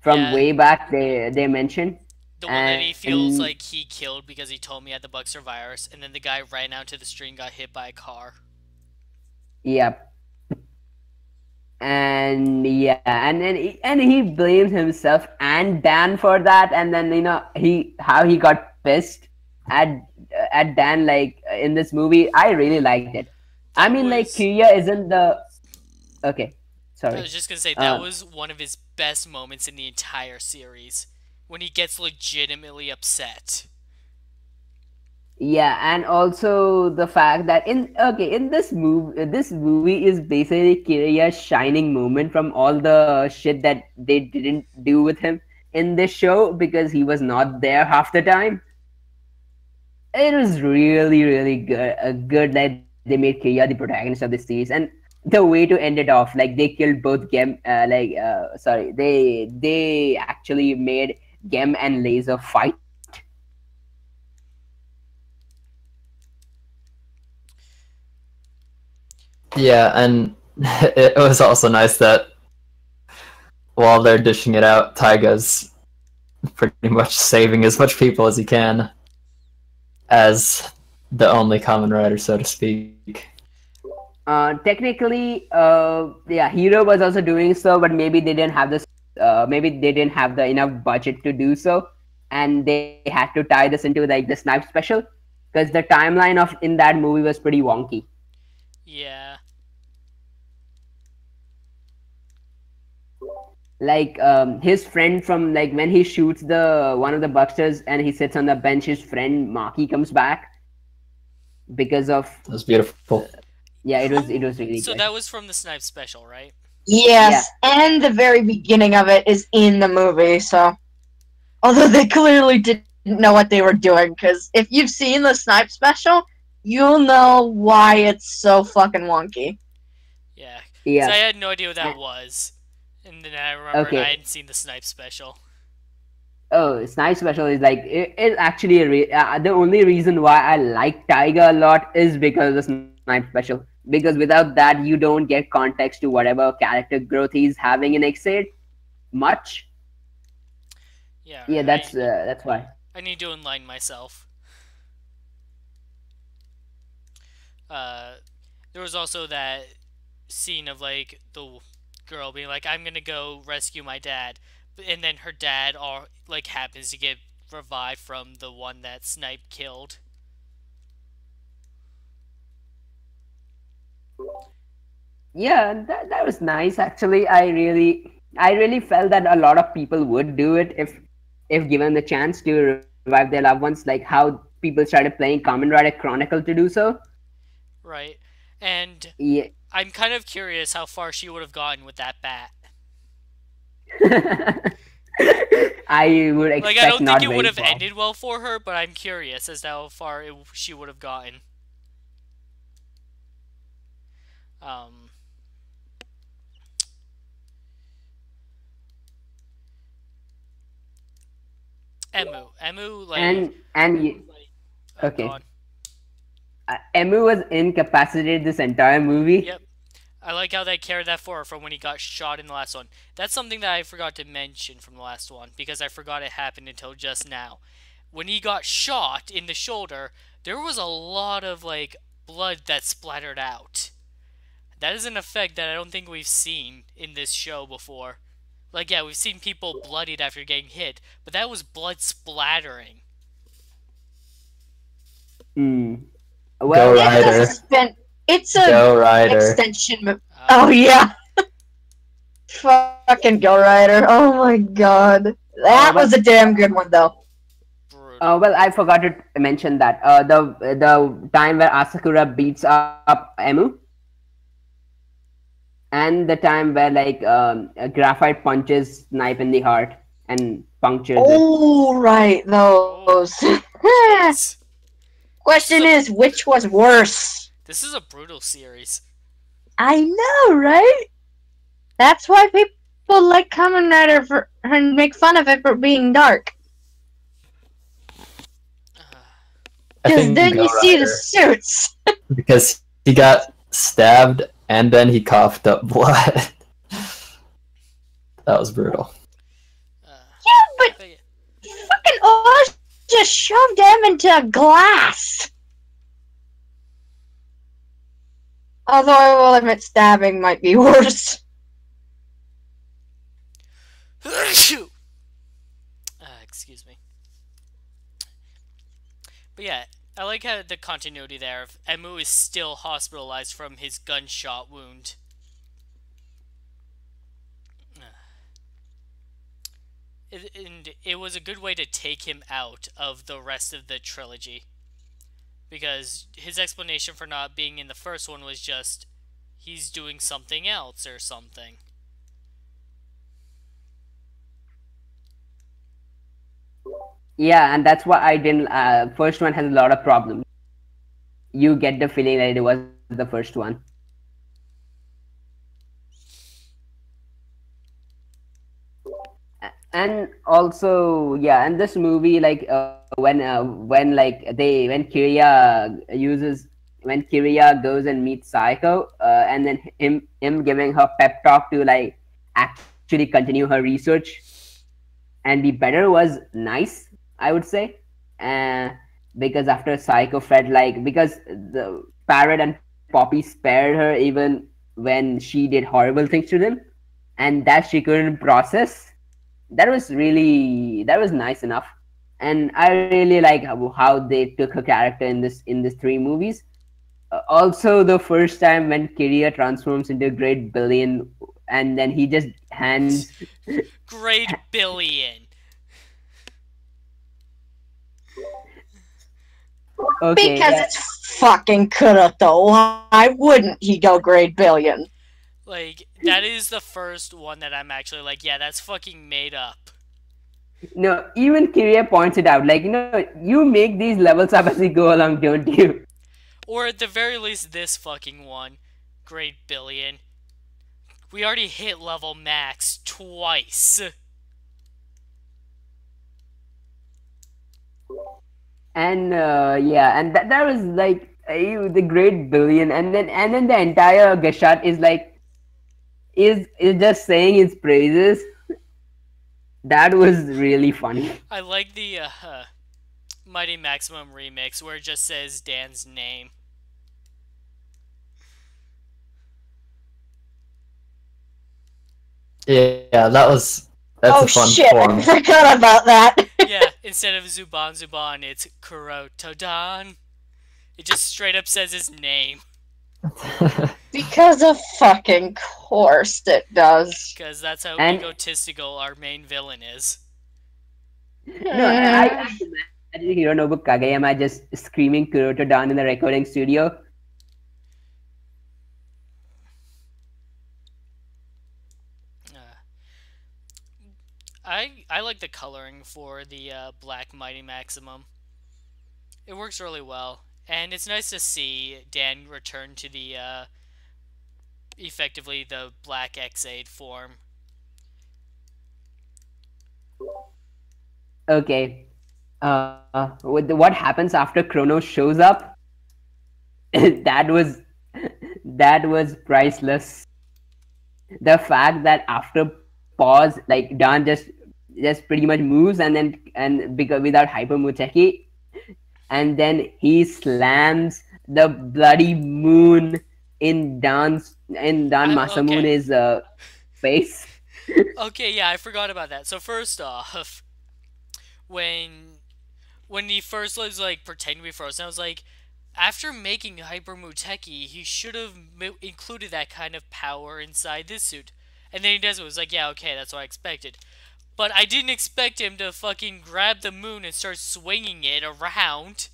from Yeah, way back. They mentioned the one that he and feels like he killed because he told me he had the Buxer virus, and then the guy ran out to the street and got hit by a car. yeah, and yeah, and he blames himself and Dan for that, and then he how he got pissed at at Dan like in this movie. I really liked it. I That mean, like was. Kirya isn't the okay. I Sorry. was just gonna say that Uh, was one of his best moments in the entire series when he gets legitimately upset. yeah, and also the fact that in this movie is basically Kirya's shining moment from all the shit that they didn't do with him in this show because he was not there half the time. It was really, really good. Good that they made Kenya the protagonist of the series, and the way to end it off, like they killed both Gem. Sorry, they actually made Gem and Laser fight. Yeah, and it was also nice that while they're dishing it out, Taiga's pretty much saving as much people as he can as the only Kamen Rider, so to speak. Technically, yeah, Hero was also doing so, but maybe they didn't have this. Maybe they didn't have the enough budget to do so, and they had to tie this into like the Snipe special because the timeline of in that movie was pretty wonky. Yeah. Like his friend from like when he shoots the one of the Bucksters and he sits on the bench, his friend Maki comes back because of It was beautiful. yeah, it Who? was really So good. that was from the Snipe special, right? Yes, and the very beginning of it is in the movie, so. Although they clearly didn't know what they were doing, because if you've seen the Snipe special, you'll know why it's so fucking wonky. Yeah. 'Cause Yeah. I had no idea what that Uh, was. And then I remembered I Okay. hadn't seen the Snipe special. Oh, Snipe special is like it actually the only reason why I like Tiger a lot is because of the Snipe special. Because without that, you don't get context to whatever character growth he's having in Ex-Aid much. Yeah, Yeah, that's why. I need to enlighten myself. There was also that scene of like the girl being like, "I'm gonna go rescue my dad," and then her dad like happens to get revived from the one that Snipe killed. Yeah, that was nice actually. I really felt that a lot of people would do it if given the chance to revive their loved ones, like how people started playing Kamen Rider Chronicle to do so. Right, and Yeah. I'm kind of curious how far she would have gotten with that bat. I would Like, I expect don't think not it would very have far. ended well for her, but I'm curious as to how far she would have gotten. Um, Emu, like, go okay. on. Emu was incapacitated this entire movie. Yep. I like how they carried that forward from when he got shot in the last one. That's something that I forgot to mention from the last one because I forgot it happened until just now. When he got shot in the shoulder, there was a lot of like blood that splattered out. That is an effect that I don't think we've seen in this show before. Like, yeah, we've seen people bloodied after getting hit, but that was blood splattering. Hmm. Go Well, Rider. It's a Go Rider. extension. Oh yeah, fucking Go Rider. Oh my god, that was a damn good one though. Brutal. well, I forgot to mention that the time where Asakura beats up Emu, and the time where like Graphite punches Snipe in the heart and punctures it. Oh right, those. Jeez. Question is, which was worse? This is a brutal series. I know, right? That's why people people like Kamen Rider and make fun of it for being dark. I Because think then Go you see the Rider, suits. because he got stabbed and then he coughed up blood. That was brutal. Yeah, but But yeah. fucking Oz just shoved him into a glass. Although I will admit stabbing might be worse. Excuse me. But yeah, I like how the continuity there of Emu is still hospitalized from his gunshot wound. And it was a good way to take him out of the rest of the trilogy. Because his explanation for not being in the first one was just he's doing something else or something. Yeah, and that's why I didn't. First one has a lot of problems. You get the feeling that it was the first one. And also, yeah, and this movie, like when like they when Kiria goes and meets Psycho, and then him giving her pep talk to like actually continue her research and be better was nice, I would say. uh, because after Psycho felt like, because the Parrot and Poppy spared her even when she did horrible things to them, and that she couldn't process, that was nice enough. And I really like how they took her character in this three movies. Also, the first time when Kiria transforms into a great billion, and then he just hands. Great billion. Okay, Because yeah. it's fucking Kuroto. Why wouldn't he go grade billion? Like, that is the first one that I'm actually like, yeah, that's fucking made up. No, even Kiria points it out. Like, you make these levels up as you go along, don't you? Or at the very least, this fucking one. Great billion. We already hit level max twice. And yeah, and that was like the great billion, and then the entire Gashat is like is just saying his praises. That was really funny. I like the Mighty Maximum remix where it just says Dan's name. Yeah, that's Oh a fun shit, form. I forgot about that. Yeah, instead of Zuban, it's Kurotodan. It just straight up says his name. Because of fucking course it does. Because that's how And- egotistical our main villain is. No, I imagine Hironobu Kageyama just screaming Kuroto down in the recording studio. Uh, I like the coloring for the Black Mighty Maximum. It works really well, and it's nice to see Dan return to the effectively the Black Ex-Aid form. Okay. With what happens after Kronos shows up? that was priceless. The fact that after pause, like Dan just pretty much moves, and because without Hyper Mucheki, and then he slams the bloody moon in Dan Masamune's face. Okay, yeah, I forgot about that. So first off, when he first was like pretending to be frozen, I was like, after making Hyper Muteki, he should have included that kind of power inside this suit. And then he does it. It was like, yeah, okay, that's what I expected. But I didn't expect him to fucking grab the moon and start swinging it around.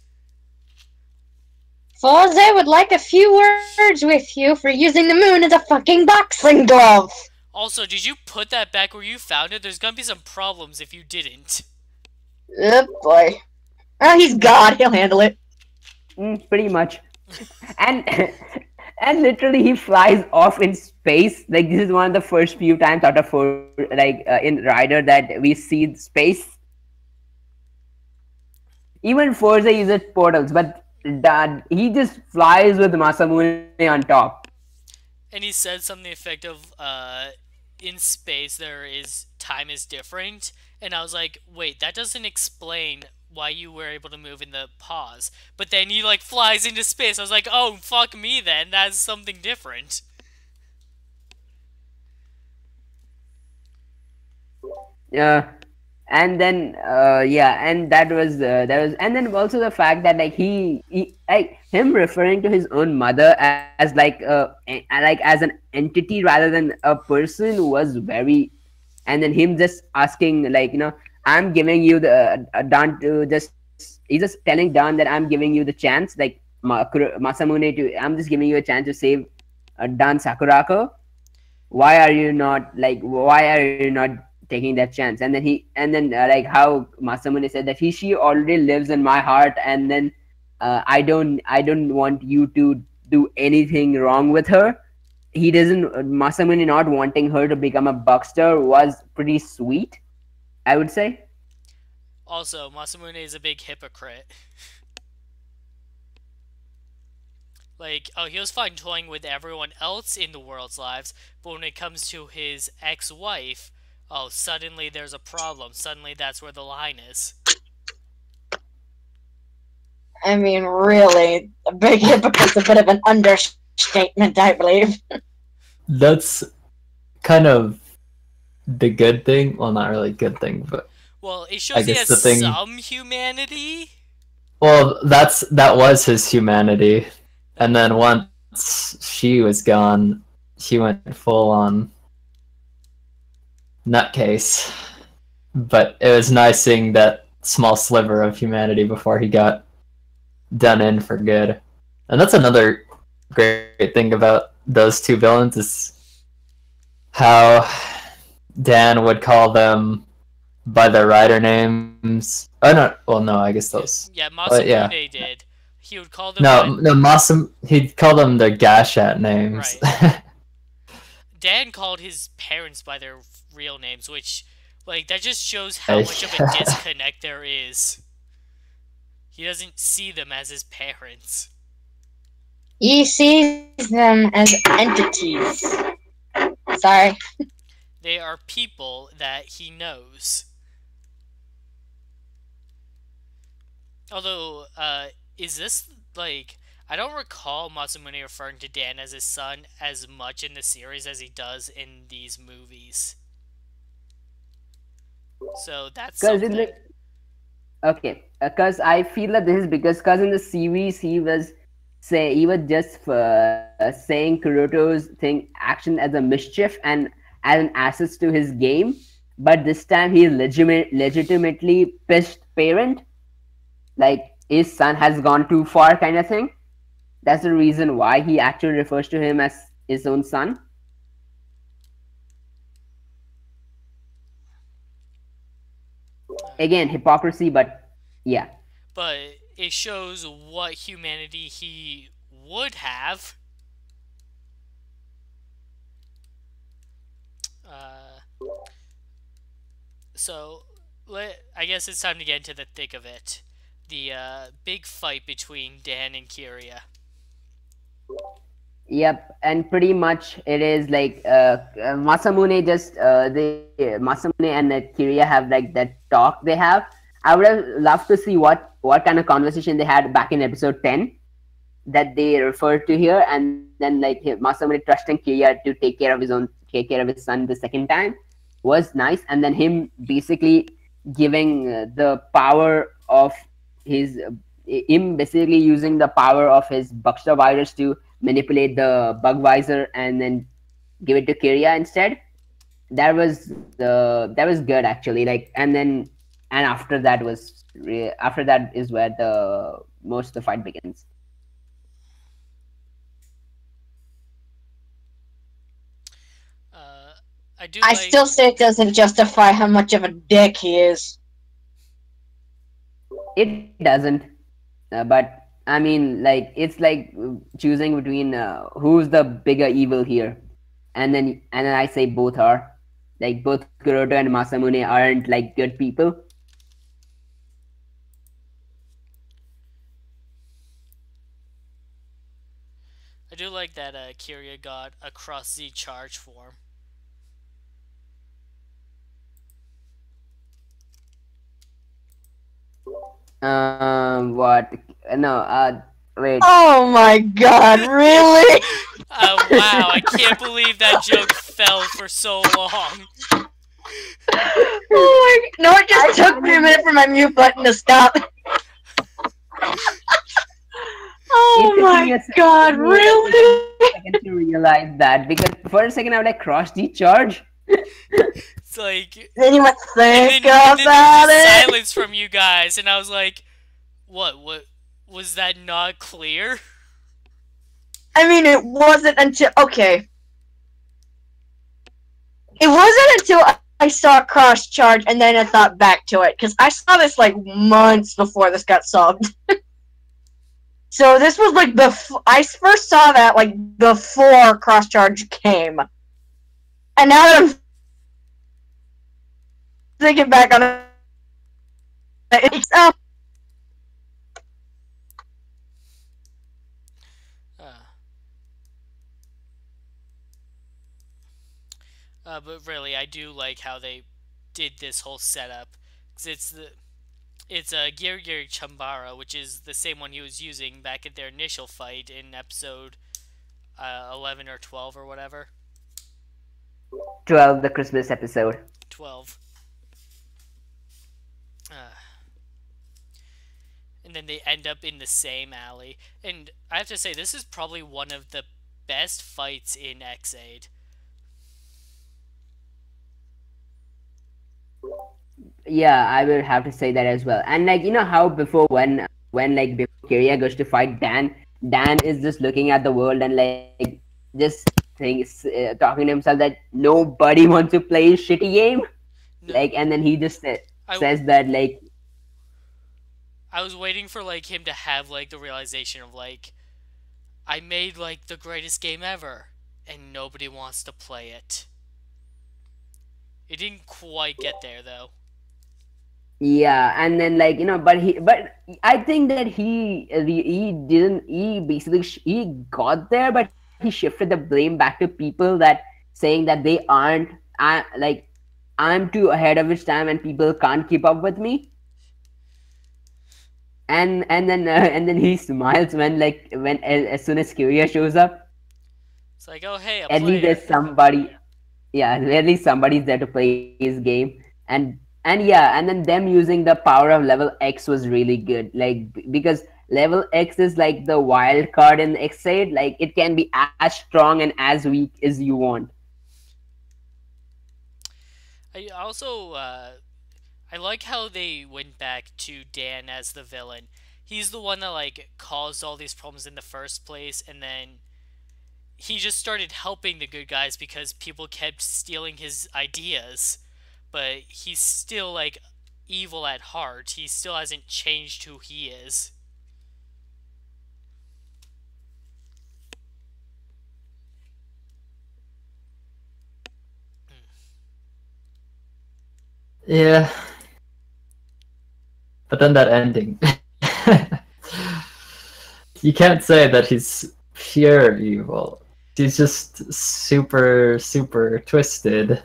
Forze would like a few words with you for using the moon as a fucking boxing glove. Also, did you put that back where you found it? There's gonna be some problems if you didn't. Oh boy. Oh, he's God. He'll handle it. Pretty much. And and literally he flies off in space. Like this is one of the first few times out of four, like in Rider that we see space. Even Forza uses portals, but that he just flies with Masamune on top. And he said something effective, in space there is time is different. And I was like, wait, that doesn't explain why you were able to move in the pause. But then he like flies into space. I was like, oh fuck me then, that's something different. Yeah, and then yeah, and that was, and then also the fact that like he like him referring to his own mother as like like as an entity rather than a person was very, and then him just asking like, I'm giving you the Dan to just, he's just telling Dan that I'm giving you the chance, like Masamune, to, I'm just giving you a chance to save Dan Sakurako. Why are you not, like, why are you not taking that chance? And then like how Masamune said that she already lives in my heart, and then I don't want you to do anything wrong with her. He doesn't, Masamune not wanting her to become a Buckster was pretty sweet, I would say. Also, Masamune is a big hypocrite. Like, oh, he was fine toying with everyone else in the world's lives, but when it comes to his ex-wife, oh, suddenly there's a problem. Suddenly that's where the line is. I mean, really, a big hypocrite's a bit of an understatement, I believe. That's kind of the good thing. Well, not really good thing, but Well, it I shows he guess has the thing. some humanity. Well, that was his humanity, and then once she was gone, he went full on nutcase. But it was nice seeing that small sliver of humanity before he got done in for good. And that's another great thing about those two villains is how Dan would call them by their rider names. Oh no, well no, I guess those. Yeah, But yeah, Masamune did. He would call them no, Masum. He'd call them the Gashat names. Right. Dan called his parents by their real names, which, like, that just shows how much of a disconnect there is. He doesn't see them as his parents. He sees them as entities. Sorry. They are people that he knows. Although, is this, like, I don't recall Masamune referring to Dan as his son as much in the series as he does in these movies. So that's Because something. okay, because I feel that this is because in the series he was just saying Kuroto's thing action as a mischief and as an assist to his game, but this time he is legitimately pissed parent, like his son has gone too far kind of thing. That's the reason why he actually refers to him as his own son. Again, hypocrisy, but yeah. But it shows what humanity he would have. So, I guess it's time to get into the thick of it. The big fight between Dan and Kiria. Yep, and pretty much it is like Masamune just the Masamune and Kiria have like that talk they have. I would have loved to see what kind of conversation they had back in episode 10 that they referred to here, and then like Masamune trusting Kiria to take care of his son the second time was nice, and then him basically giving the power of his him basically using the power of his Buckster virus to manipulate the Bugvisor and then give it to Kiria instead. That was good actually. Like, and after that is where the most of the fight begins. I still say it doesn't justify how much of a dick he is. It doesn't, but I mean, like it's like choosing between who's the bigger evil here, and then I say both are, like both Kuroto and Masamune aren't like good people. I do like that Kiria got a cross Z charge form. What? No, wait. Oh my god, really? Wow, I can't believe that joke fell for so long. Oh my! No, it just took me a minute for my mute button to stop. Oh It took me my a second. god, It took me really? a second to realize that because for a second I was like, cross the charge. It's like, Then you must think and then about there's just it. silence from you guys, and I was like, what was that not clear? I mean, it wasn't until okay. It wasn't until I saw cross charge and then I thought back to it because I saw this like months before this got subbed. So this was like before I first saw that like before cross charge came, and now that I'm thinking back on it, it's Uh, but really, I do like how they did this whole setup, because it's a Giri Chambara, which is the same one he was using back at their initial fight in episode 11 or 12 or whatever. 12, the Christmas episode. 12. And then they end up in the same alley. And I have to say, this is probably one of the best fights in Ex-Aid. Yeah, I will have to say that as well. And like you know how before when like before Kiria goes to fight Dan, Dan is just looking at the world and like just thinks talking to himself that nobody wants to play a shitty game. No, Like and then he just I, says that like I was waiting for like him to have like the realization of like, I made like the greatest game ever, and nobody wants to play it. It didn't quite get there though. yeah, and then like but I think that he didn't he basically he got there, but he shifted the blame back to people that saying that they aren't like I'm too ahead of its time and people can't keep up with me. And then he smiles when when as soon as Kyria shows up. It's like, oh hey, a At least player. there's somebody. Yeah, at least somebody's there to play his game. And yeah, and then them using the power of level X was really good. Like because level X is like the wild card in X8. Like it can be as strong and as weak as you want. I also I like how they went back to Dan as the villain. He's the one that like caused all these problems in the first place, and then he just started helping the good guys because people kept stealing his ideas. But he's still like evil at heart. He still hasn't changed who he is. Yeah, but then that ending. You can't say that he's pure evil. He's just super, super twisted.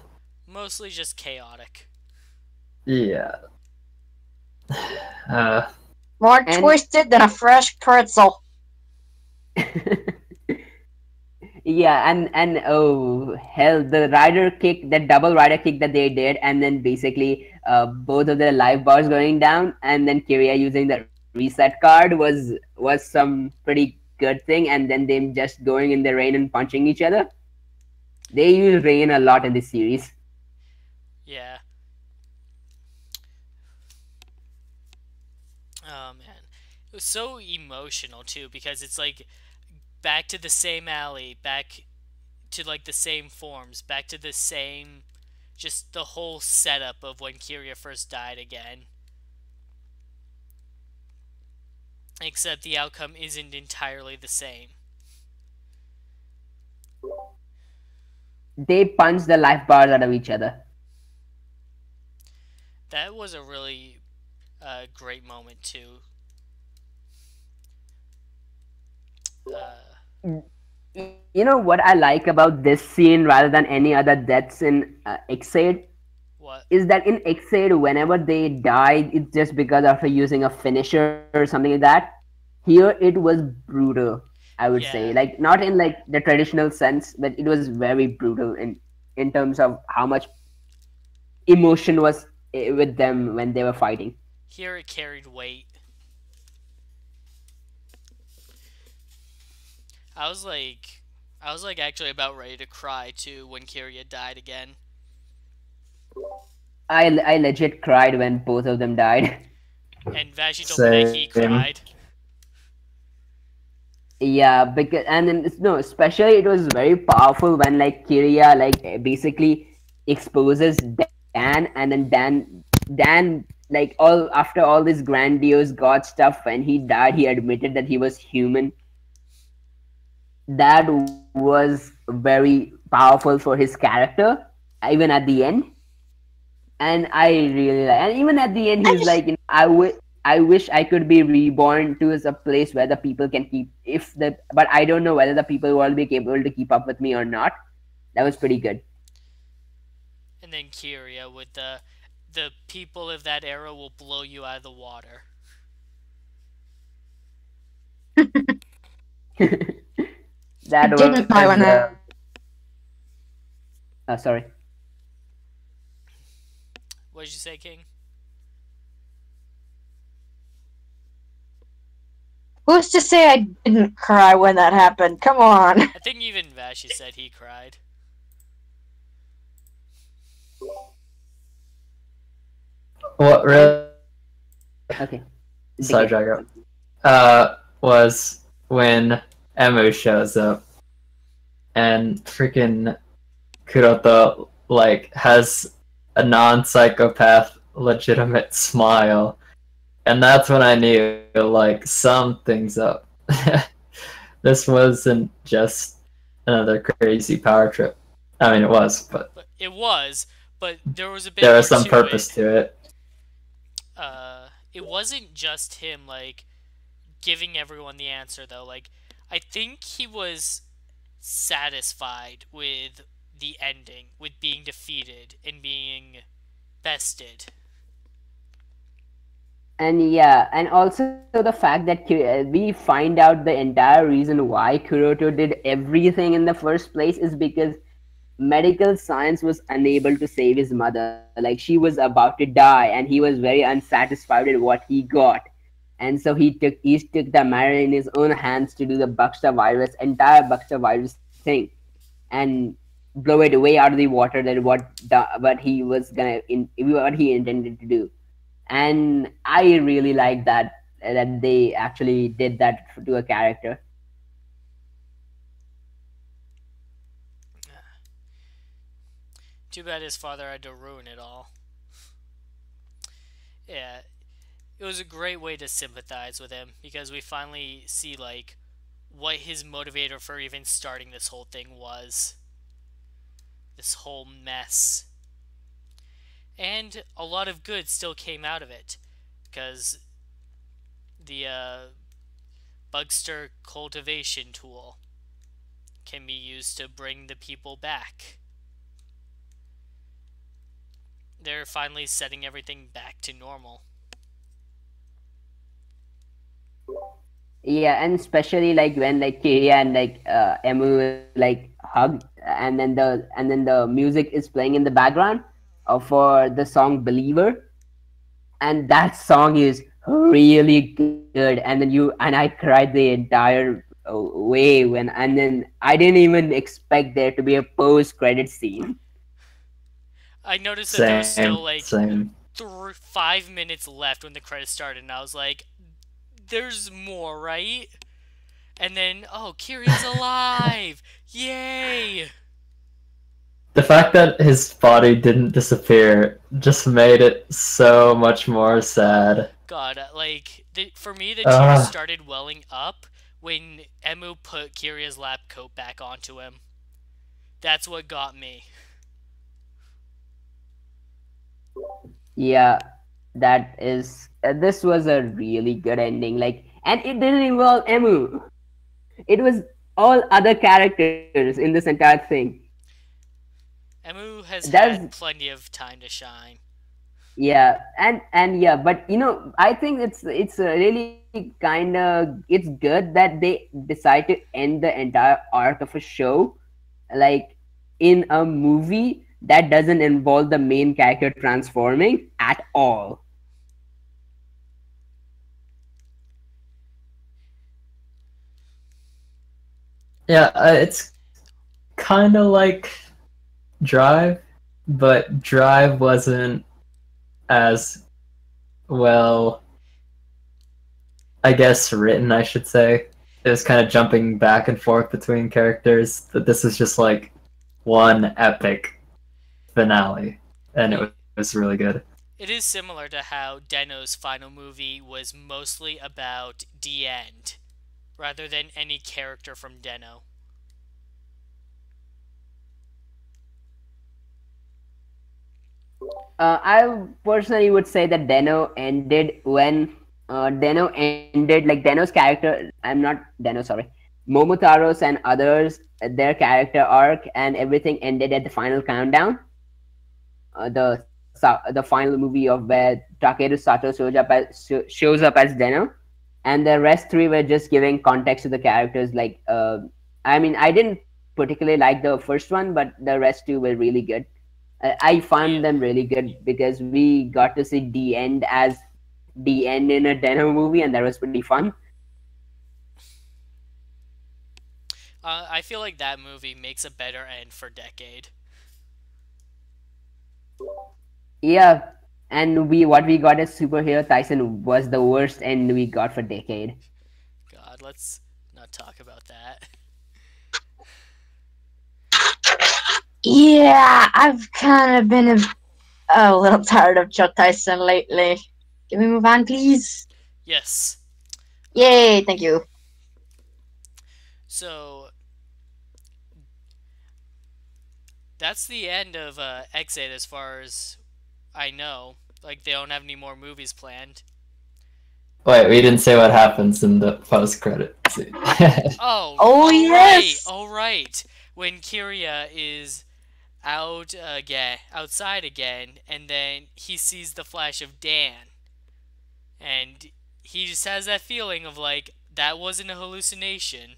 Mostly just chaotic. Yeah. Uh, more And twisted than a fresh pretzel. yeah, and oh hell, the rider kick, that double rider kick that they did, and then basically both of their life bars going down, and then Kyria using the reset card was some pretty good thing, and then them just going in the rain and punching each other. They use rain a lot in this series. Yeah. Oh man. It was so emotional too because it's like back to the same alley, back to like the same forms, back to the same just the whole setup of when Kiria first died again. except the outcome isn't entirely the same. They punch the life bars out of each other. That was a really great moment too. Uh, You know what I like about this scene rather than any other deaths in Ex-Aid what? is that in Ex-Aid, whenever they died, it's just because after using a finisher or something like that. Here, it was brutal. I would say, Yeah. like not in like the traditional sense, but it was very brutal in terms of how much emotion was with them when they were fighting. Here it carried weight. I was like, I was like actually about ready to cry too when Kiria died again. I legit cried when both of them died. And Vashi told me that he Same. cried. Yeah, because and then no, especially it was very powerful when like Kiria like basically exposes Dan, and then Dan like all after all this grandiose god stuff, when he died, he admitted that he was human. That was very powerful for his character, even at the end. And I really like, and even at the end, I he's just like, I wish I could be reborn to a place where the people can keep if the, but I don't know whether the people will be capable to keep up with me or not. That was pretty good. And then Kiria with the people of that era will blow you out of the water. That didn't was buy one. sorry. What did you say, King? Who's to say I didn't cry when that happened? Come on. I think even Vashi said he cried. What really Okay. sidetrack was when Emu shows up and freaking Kuroto like has a non-psychopath legitimate smile, and that's when I knew like something's up. This wasn't just another crazy power trip. I mean, it was, but But it was, but there was a bit there more was some to purpose it. to it. It wasn't just him like giving everyone the answer though. Like I think he was satisfied with the ending, with being defeated and being bested. And yeah, and also the fact that we find out the entire reason why Kuroto did everything in the first place is because medical science was unable to save his mother. Like she was about to die, and he was very unsatisfied with what he got. And so he took the matter in his own hands to do the entire Buxter virus thing, and blow it way out of the water that what he was what he intended to do. And I really like that they actually did that to a character. Too bad his father had to ruin it all. Yeah, it was a great way to sympathize with him because we finally see like what his motivator for even starting this whole thing was. This whole mess. And a lot of good still came out of it because the Bugster cultivation tool can be used to bring the people back. They're finally setting everything back to normal. Yeah, and especially like when like Kiria and like Emu like hug, and then the music is playing in the background for the song Believer, and that song is really good. And then I cried the entire way when, and then I didn't even expect there to be a post credit scene. I noticed that there was Same, still like same. 5 minutes left when the credits started, and I was like, there's more, right? And then, oh, Kiria's alive! Yay! The fact that his body didn't disappear just made it so much more sad. God, for me, the tears Uh, started welling up when Emu put Kiria's lab coat back onto him. That's what got me. Yeah, that is. This was a really good ending. Like, and it didn't involve Emu. It was all other characters in this entire thing. Emu has That's had plenty of time to shine. yeah, and yeah, but I think it's really kind of it's good that they decide to end the entire arc of a show like in a movie that doesn't involve the main character transforming at all. yeah, it's kind of like Drive, but Drive wasn't as well, I guess, written, I should say. It was kind of jumping back and forth between characters, but this is just like one epic finale, and It, was really good. it is similar to how Deno's final movie was mostly about the end, rather than any character from Deno. I personally would say that Deno ended when Deno ended like Deno's character. I'm not Deno, sorry. Momotaro's and others, their character arc and everything ended at the final countdown. The final movie of where Takeru Sato shows up as Deno, and the rest three were just giving context to the characters. Like, I mean, I didn't particularly like the first one, but the rest two were really good. I found Yeah. them really good because we got to see the end as the end in a Deno movie, and that was pretty fun. I feel like that movie makes a better end for Decade. Yeah, and we what we got as superhero Tyson was the worst end we got for Decade. God, let's not talk about that. Yeah, I've kind of been a little tired of Chuck Tyson lately. Can we move on, please? Yes. Yay, thank you. So that's the end of Ex-Aid as far as I know. Like they don't have any more movies planned. Wait, we didn't say what happens in the post credit scene. Oh, Oh, all yes! right, all right. When Kiria is outside again, and then he sees the flash of Dan, and he just has that feeling of like that wasn't a hallucination.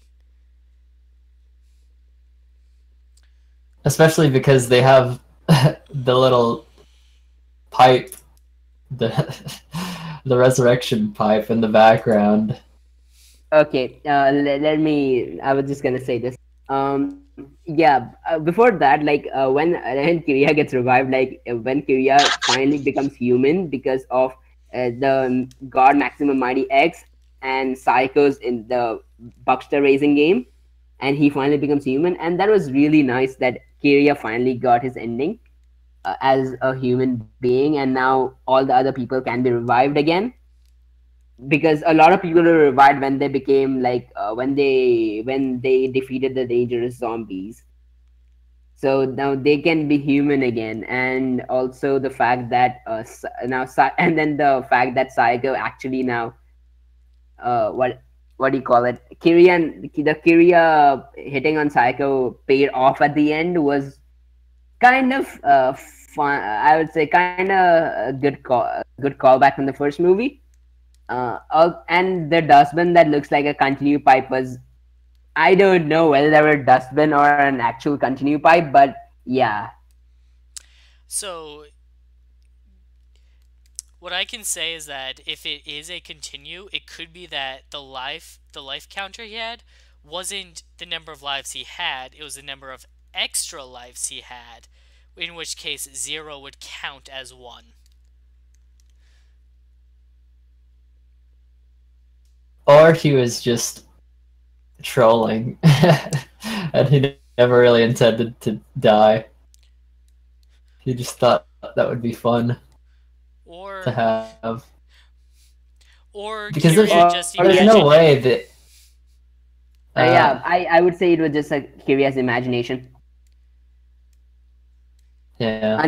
Especially because they have the little pipe, the the resurrection pipe in the background. Okay, let me. I was just gonna say this. Yeah. Before that, like when Kiria gets revived, like when Kiria finally becomes human because of the God Maximum Mighty X and Psychos in the Buckster Racing game, and he finally becomes human, and that was really nice that Kiria finally got his ending as a human being, and now all the other people can be revived again because a lot of people were revived when they became like when they defeated the dangerous zombies, so now they can be human again. And also the fact that and then the fact that Psycho actually now what do you call it, the Kiria hitting on Psycho paid off at the end was kind of fun. I would say kind of a good callback from the first movie. And the dustbin that looks like a continue pipe was, I don't know whether they were a dustbin or an actual continue pipe, but yeah. So what I can say is that if it is a continue, it could be that the life counter he had wasn't the number of lives he had, it was the number of extra lives he had, in which case 0 would count as 1. Or he was just trolling, and he never really intended to die. He just thought that would be fun to Or have. or because there's Kiria Or just yeah, there's no imagining way it. that yeah, uh I would say it was just a curious imagination. yeah.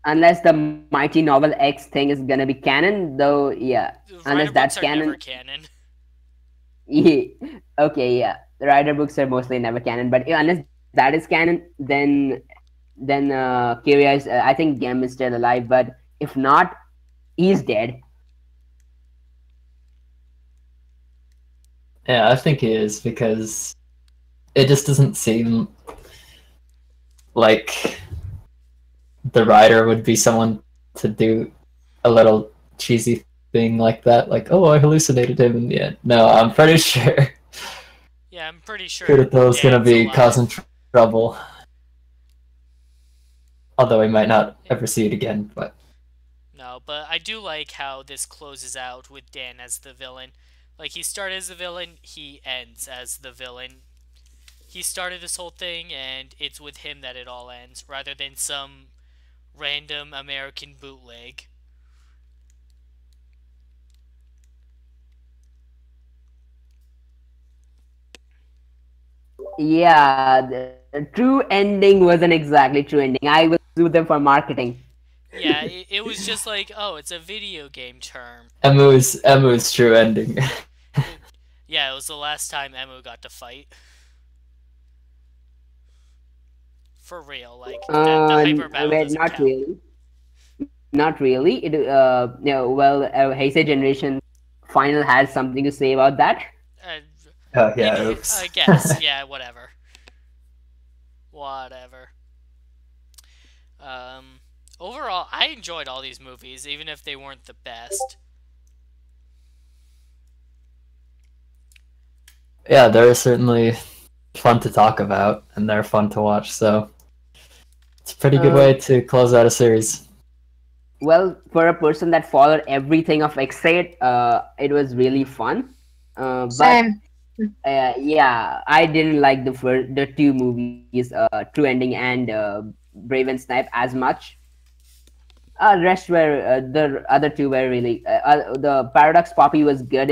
Unless the Mighty Novel X thing is gonna be canon, though. Yeah, The unless Rider that's books are canon. never canon. Yeah. Okay, yeah. The Rider books are mostly never canon, but yeah, unless that is canon, then Kyria is. I think Gem is still alive, but if not, he's dead. Yeah, I think he is because it just doesn't seem like the writer would be someone to do a little cheesy thing like that. Like, oh, I hallucinated him in the end. No, I'm pretty sure Yeah, I'm pretty sure Kirito's gonna Dan's be causing alive. trouble. Although we might not Yeah. ever see it again, but No, but I do like how this closes out with Dan as the villain. Like, he started as the villain, he ends as the villain. He started this whole thing, and it's with him that it all ends, rather than some random American bootleg. Yeah, the true ending wasn't exactly true ending. I will sue them for marketing. Yeah, it was just like, oh, it's a video game term. Emu's true ending. It, yeah, it was the last time Emu got to fight. For real, like, the hyper battle Wait, doesn't not count. really. Not really. Well, Heisei Generation Final has something to say about that. Uh, Oh yeah, oops. I guess, yeah, whatever. Whatever. Overall, I enjoyed all these movies, even if they weren't the best. Yeah, they're certainly fun to talk about, and they're fun to watch. So it's a pretty good way to close out a series. Well, for a person that followed everything of Ex-Aid, it was really fun. But Same. yeah, I didn't like the two movies, True Ending and Brave and Snipe, as much. Rest were the other two were really the Paradox Poppy was good,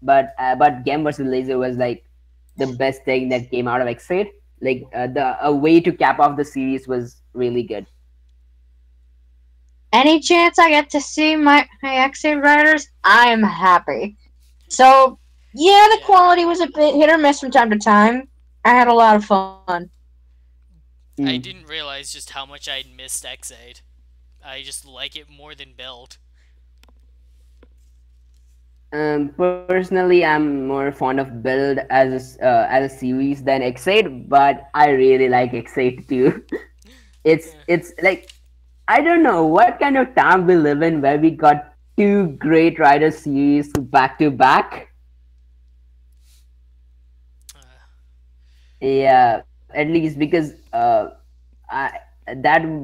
but Gem versus Laser was like the best thing that came out of Ex-Aid. Like the a way to cap off the series was really good. Any chance I get to see my Ex-Aid riders, I am happy. So, yeah, the Yeah. quality was a bit hit or miss from time to time. I had a lot of fun. I Mm. didn't realize just how much I'd missed Ex-Aid. I just like it more than Build. Personally, I'm more fond of Build as a series than Ex-Aid, but I really like Ex-Aid too. It's like I don't know what kind of time we live in where we got two great rider series back to back. Uh, Yeah, at least because I,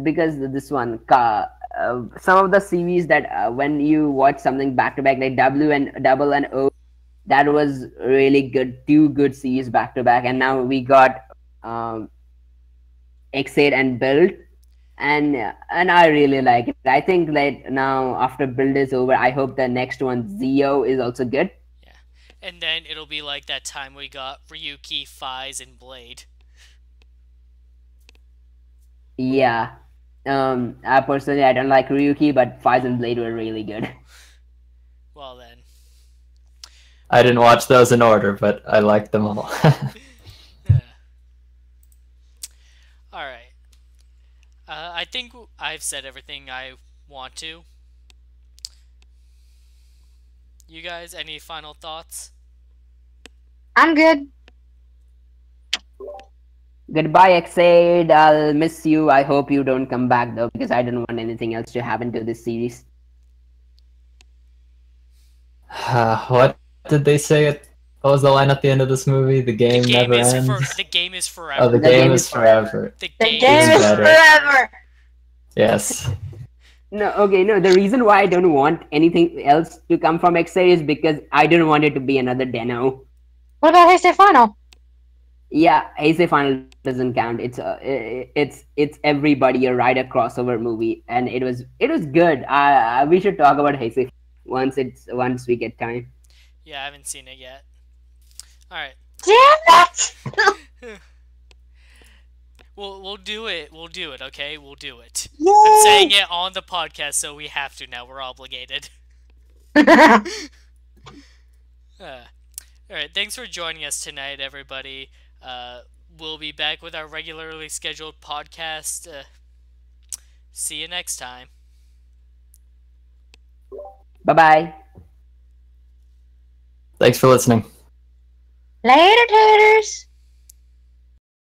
because this one some of the series that when you watch something back to back like W and Double and O, that was really good. Two good series back to back, and now we got um, X8 and Build, and I really like it. I think that now after Build is over, I hope the next one Zio is also good. yeah. And then it'll be like that time we got Ryuki, Fies, and Blade. Yeah. I personally I don't like Ryuki, but Fies and Blade were really good. Well then. I didn't watch those in order, but I liked them all. Yeah. Alright. I think I've said everything I want to. You guys, any final thoughts? I'm good. Goodbye, Exaid. I'll miss you. I hope you don't come back though, because I don't want anything else to happen to this series. What did they say? What was the line at the end of this movie? The game, never ends. The game is Oh, forever. the game is forever. The The game, game is is better. forever. Yes. No, okay, no. The reason why I don't want anything else to come from Exaid is because I don't want it to be another Deno. What about Heisei Final? Yeah, Heisei Final doesn't count. It's everybody a rider crossover movie, and it was good. We should talk about Heisei once we get time. Yeah, I haven't seen it yet. All right. Damn it! We'll do it. We'll do it. Okay, we'll do it. Yay! I'm saying it on the podcast, so we have to now. We're obligated. All right. Thanks for joining us tonight, everybody. We'll be back with our regularly scheduled podcast. See you next time. Bye bye. Thanks for listening. Later, taters.